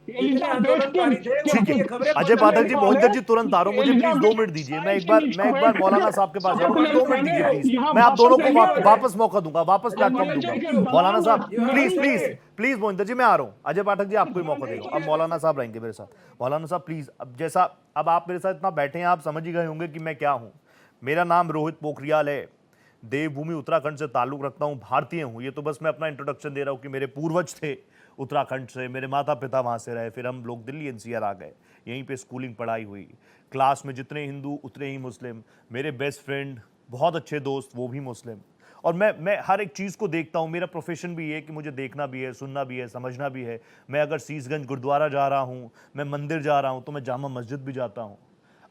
Speaker 8: इतने
Speaker 5: एलिजाबेथ
Speaker 8: आंदोलनकारी थे
Speaker 1: ठीक
Speaker 8: उनकी
Speaker 1: है।
Speaker 8: ये खबरें
Speaker 1: अजय
Speaker 8: पहुंचाते
Speaker 1: पाठक जी,
Speaker 8: थे।
Speaker 1: मोहिंदर जी तुरंत आ रहा हूं, मुझे प्लीज 2 मिनट
Speaker 5: एलिजाबेथ
Speaker 1: दीजिए।
Speaker 5: साइड के नीचे
Speaker 1: मैं एक बार
Speaker 5: बैठ
Speaker 1: मौलाना
Speaker 5: के
Speaker 1: साहब के पास
Speaker 5: शपथ
Speaker 1: जाऊंगा, 2
Speaker 5: लेने
Speaker 1: मिनट दीजिए
Speaker 5: वाले
Speaker 1: प्लीज।
Speaker 5: यहाँ
Speaker 1: मैं आप
Speaker 5: भाषण
Speaker 1: दोनों को
Speaker 5: देंगे।
Speaker 1: वापस मौका दूंगा, वापस प्लेटफॉर्म
Speaker 5: अंग्रेजों
Speaker 1: दूंगा।
Speaker 5: के
Speaker 1: मौलाना
Speaker 5: दलाल
Speaker 1: साहब प्लीज
Speaker 5: नेहरू
Speaker 1: प्लीज
Speaker 5: थे।
Speaker 1: प्लीज, मोहिंदर जी मैं आ रहा हूं। अजय पाठक जी आपको ही मौका दे रहा हूं, अब मौलाना साहब रहेंगे मेरे साथ। मौलाना साहब प्लीज, अब जैसा अब आप मेरे साथ इतना बैठे हैं, आप समझ ही गए होंगे कि मैं क्या हूं। मेरा नाम रोहित पोखरियाल है, देवभूमि उत्तराखंड से ताल्लुक रखता हूं, भारतीय हूं। ये तो बस मैं अपना इंट्रोडक्शन दे रहा हूं कि मेरे पूर्वज थे उत्तराखंड से, मेरे माता पिता वहां से रहे, फिर हम लोग दिल्ली एनसीआर आ गए, यहीं पे स्कूलिंग पढ़ाई हुई। क्लास में जितने हिंदू उतने ही मुस्लिम, मेरे बेस्ट फ्रेंड, बहुत अच्छे दोस्त वो भी मुस्लिम। और मैं हर एक चीज़ को देखता हूँ। मेरा प्रोफेशन भी है कि मुझे देखना भी है, सुनना भी है, समझना भी है। मैं अगर सीसगंज गुरुद्वारा जा रहा हूँ, मैं मंदिर जा रहा हूँ, तो मैं जामा मस्जिद भी जाता हूँ,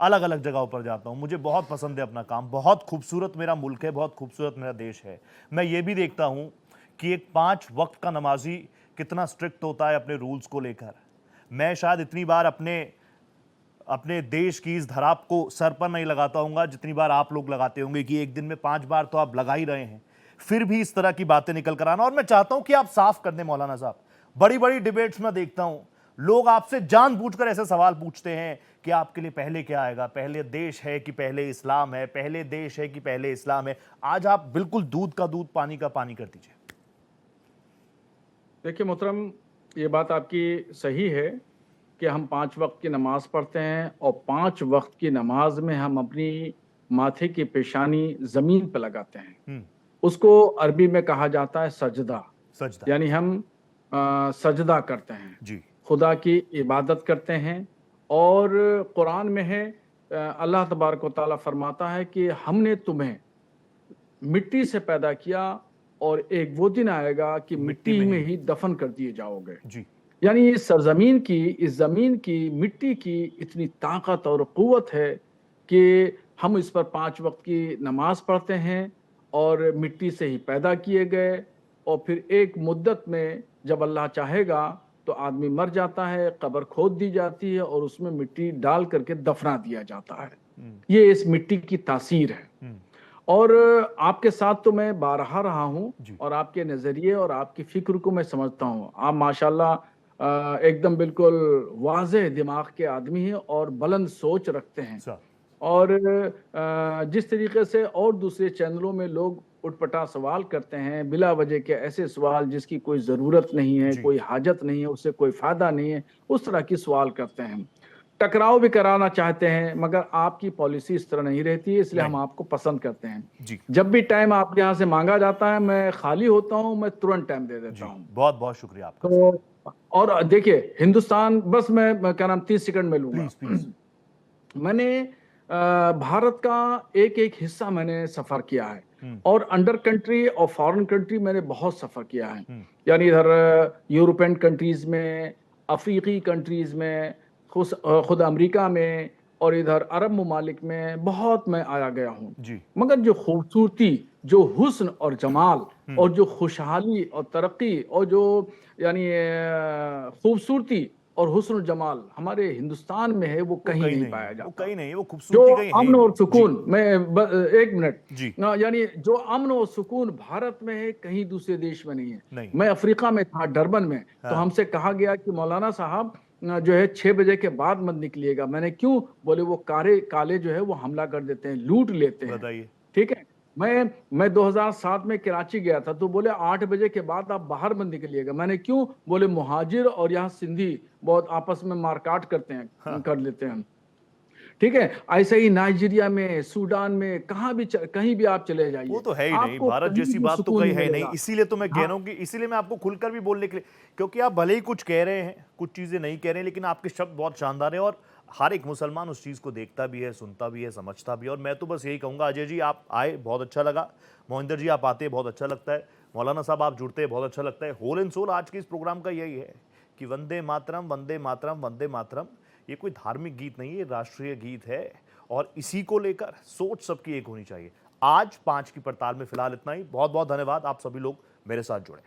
Speaker 1: अलग अलग जगहों पर जाता हूँ। मुझे बहुत पसंद है अपना काम, बहुत खूबसूरत मेरा मुल्क है, बहुत खूबसूरत मेरा देश है। मैं ये भी देखता हूँ कि एक 5 वक्त का नमाजी कितना स्ट्रिक्ट होता है अपने रूल्स को लेकर। मैं शायद इतनी बार अपने देश की इस धरा को सर पर नहीं लगाता हूँगा जितनी बार आप लोग लगाते होंगे कि एक दिन में 5 बार तो आप लगा ही रहे हैं, फिर भी इस तरह की बातें निकल कर आना। और मैं चाहता हूं कि आप साफ कर दें मौलाना साहब। बड़ी बड़ी डिबेट्स में देखता हूं लोग आपसे जानबूझकर ऐसे सवाल पूछते हैं कि आपके लिए पहले क्या आएगा, पहले देश है कि पहले इस्लाम है, पहले देश है कि पहले इस्लाम है। आज आप बिल्कुल दूध का दूध पानी का पानी कर दीजिए।
Speaker 6: देखिए मोहतरम, ये बात आपकी सही है कि हम 5 वक्त की नमाज पढ़ते हैं और 5 वक्त की नमाज में हम अपनी माथे की पेशानी जमीन पर लगाते हैं। उसको अरबी में कहा जाता है सजदा। यानी हम सजदा करते हैं जी, खुदा की इबादत करते हैं। और कुरान में है, अल्लाह तबारक व तआला फरमाता है कि हमने तुम्हें मिट्टी से पैदा किया और एक वो दिन आएगा कि मिट्टी में ही दफन कर दिए जाओगे जी। यानी इस सरजमीन की, इस जमीन की, मिट्टी की इतनी ताकत और क़ुव्वत है कि हम इस पर 5 वक्त की नमाज पढ़ते हैं और मिट्टी से ही पैदा किए गए। और फिर एक मुद्दत में जब अल्लाह चाहेगा तो आदमी मर जाता है, कब्र खोद दी जाती है और उसमें मिट्टी डाल करके दफना दिया जाता है। ये इस मिट्टी की तासीर है। और आपके साथ तो मैं बारहा रहा हूँ और आपके नज़रिए और आपकी फिक्र को मैं समझता हूँ। आप माशाल्लाह एकदम बिल्कुल वाज़ेह दिमाग के आदमी हैं और बुलंद सोच रखते हैं। और जिस तरीके से और दूसरे चैनलों में लोग उटपटा सवाल करते हैं, बिला वजह के ऐसे सवाल जिसकी कोई ज़रूरत नहीं है, कोई हाजत नहीं है, उससे कोई फ़ायदा नहीं है, उस तरह की सवाल करते हैं। टकराव भी कराना चाहते हैं, मगर आपकी पॉलिसी इस तरह नहीं रहती है, इसलिए हम आपको पसंद करते हैं जी। जब भी टाइम आपके यहाँ से मांगा जाता है, मैं खाली होता हूँ, मैं तुरंत टाइम दे देता हूँ।
Speaker 1: बहुत बहुत शुक्रिया आपका।
Speaker 6: तो और देखिए हिंदुस्तान, बस मैं क्या नाम 30 सेकंड में लूंगा। मैंने भारत का एक एक हिस्सा मैंने सफर किया है। और अंडर कंट्री और फॉरेन कंट्री मैंने बहुत सफर किया है, यानी इधर यूरोपियन कंट्रीज में, अफ्रीकी कंट्रीज में, खुद अमेरिका में और इधर अरब ममालिक में बहुत मैं आया गया हूँ
Speaker 1: जी।
Speaker 6: मगर जो खूबसूरती, जो हुस्न और जमाल और जो खुशहाली और तरक्की और जो यानी खूबसूरती और हुस्न और जमाल हमारे हिंदुस्तान में है वो कहीं नहीं पाया जाता।
Speaker 1: वो कहीं नहीं, वो
Speaker 6: जो
Speaker 1: खूबसूरती कहीं है ही
Speaker 6: अमन और
Speaker 1: नहीं।
Speaker 6: सुकून, मैं एक मिनट
Speaker 1: जी।
Speaker 6: यानी जो अमन और सुकून भारत में है कहीं दूसरे देश में नहीं है।
Speaker 1: नहीं।
Speaker 6: मैं अफ्रीका में था, डरबन में, तो हमसे कहा गया कि मौलाना साहब जो है 6 बजे के बाद मत निकलिएगा। मैंने क्यों? बोले वो काले जो है वो हमला कर देते हैं, लूट लेते हैं।
Speaker 1: बताइए।
Speaker 6: ठीक है, मैं 2007 में कराची गया था, तो बोले 8 बजे के बाद आप बाहर मत निकलिएगा। मैंने क्यों? बोले मुहाजिर और यहाँ सिंधी बहुत आपस में मारकाट करते हैं, कर लेते हैं। ठीक है, ऐसे ही नाइजीरिया में, सूडान में, कहीं भी आप चले जाइए,
Speaker 1: वो तो है ही नहीं,
Speaker 6: आपको
Speaker 1: भारत
Speaker 6: कहीं
Speaker 1: जैसी
Speaker 6: भी
Speaker 1: बात तो
Speaker 6: सुकून
Speaker 1: कहीं है नहीं।
Speaker 6: मिलेगा।
Speaker 1: इसीलिए तो मैं कह रहा हूँ कि इसीलिए मैं आपको खुलकर भी बोलने के लिए, क्योंकि आप भले ही कुछ कह रहे हैं, कुछ चीजें नहीं कह रहे हैं, लेकिन आपके शब्द बहुत शानदार है और हर एक मुसलमान उस चीज को देखता भी है, सुनता भी है, समझता भी है। और मैं तो बस यही कहूंगा, अजय जी आप आए बहुत अच्छा लगा, मोहिंदर जी आप आते बहुत अच्छा लगता है, मौलाना साहब आप जुड़ते हैं बहुत अच्छा लगता है। होल एंड सोल आज के इस प्रोग्राम का यही है कि वंदे मातरम, वंदे मातरम, वंदे मातरम, ये कोई धार्मिक गीत नहीं है, राष्ट्रीय गीत है और इसी को लेकर सोच सबकी एक होनी चाहिए। आज 5 की पड़ताल में फिलहाल इतना ही। बहुत बहुत धन्यवाद, आप सभी लोग मेरे साथ जुड़े।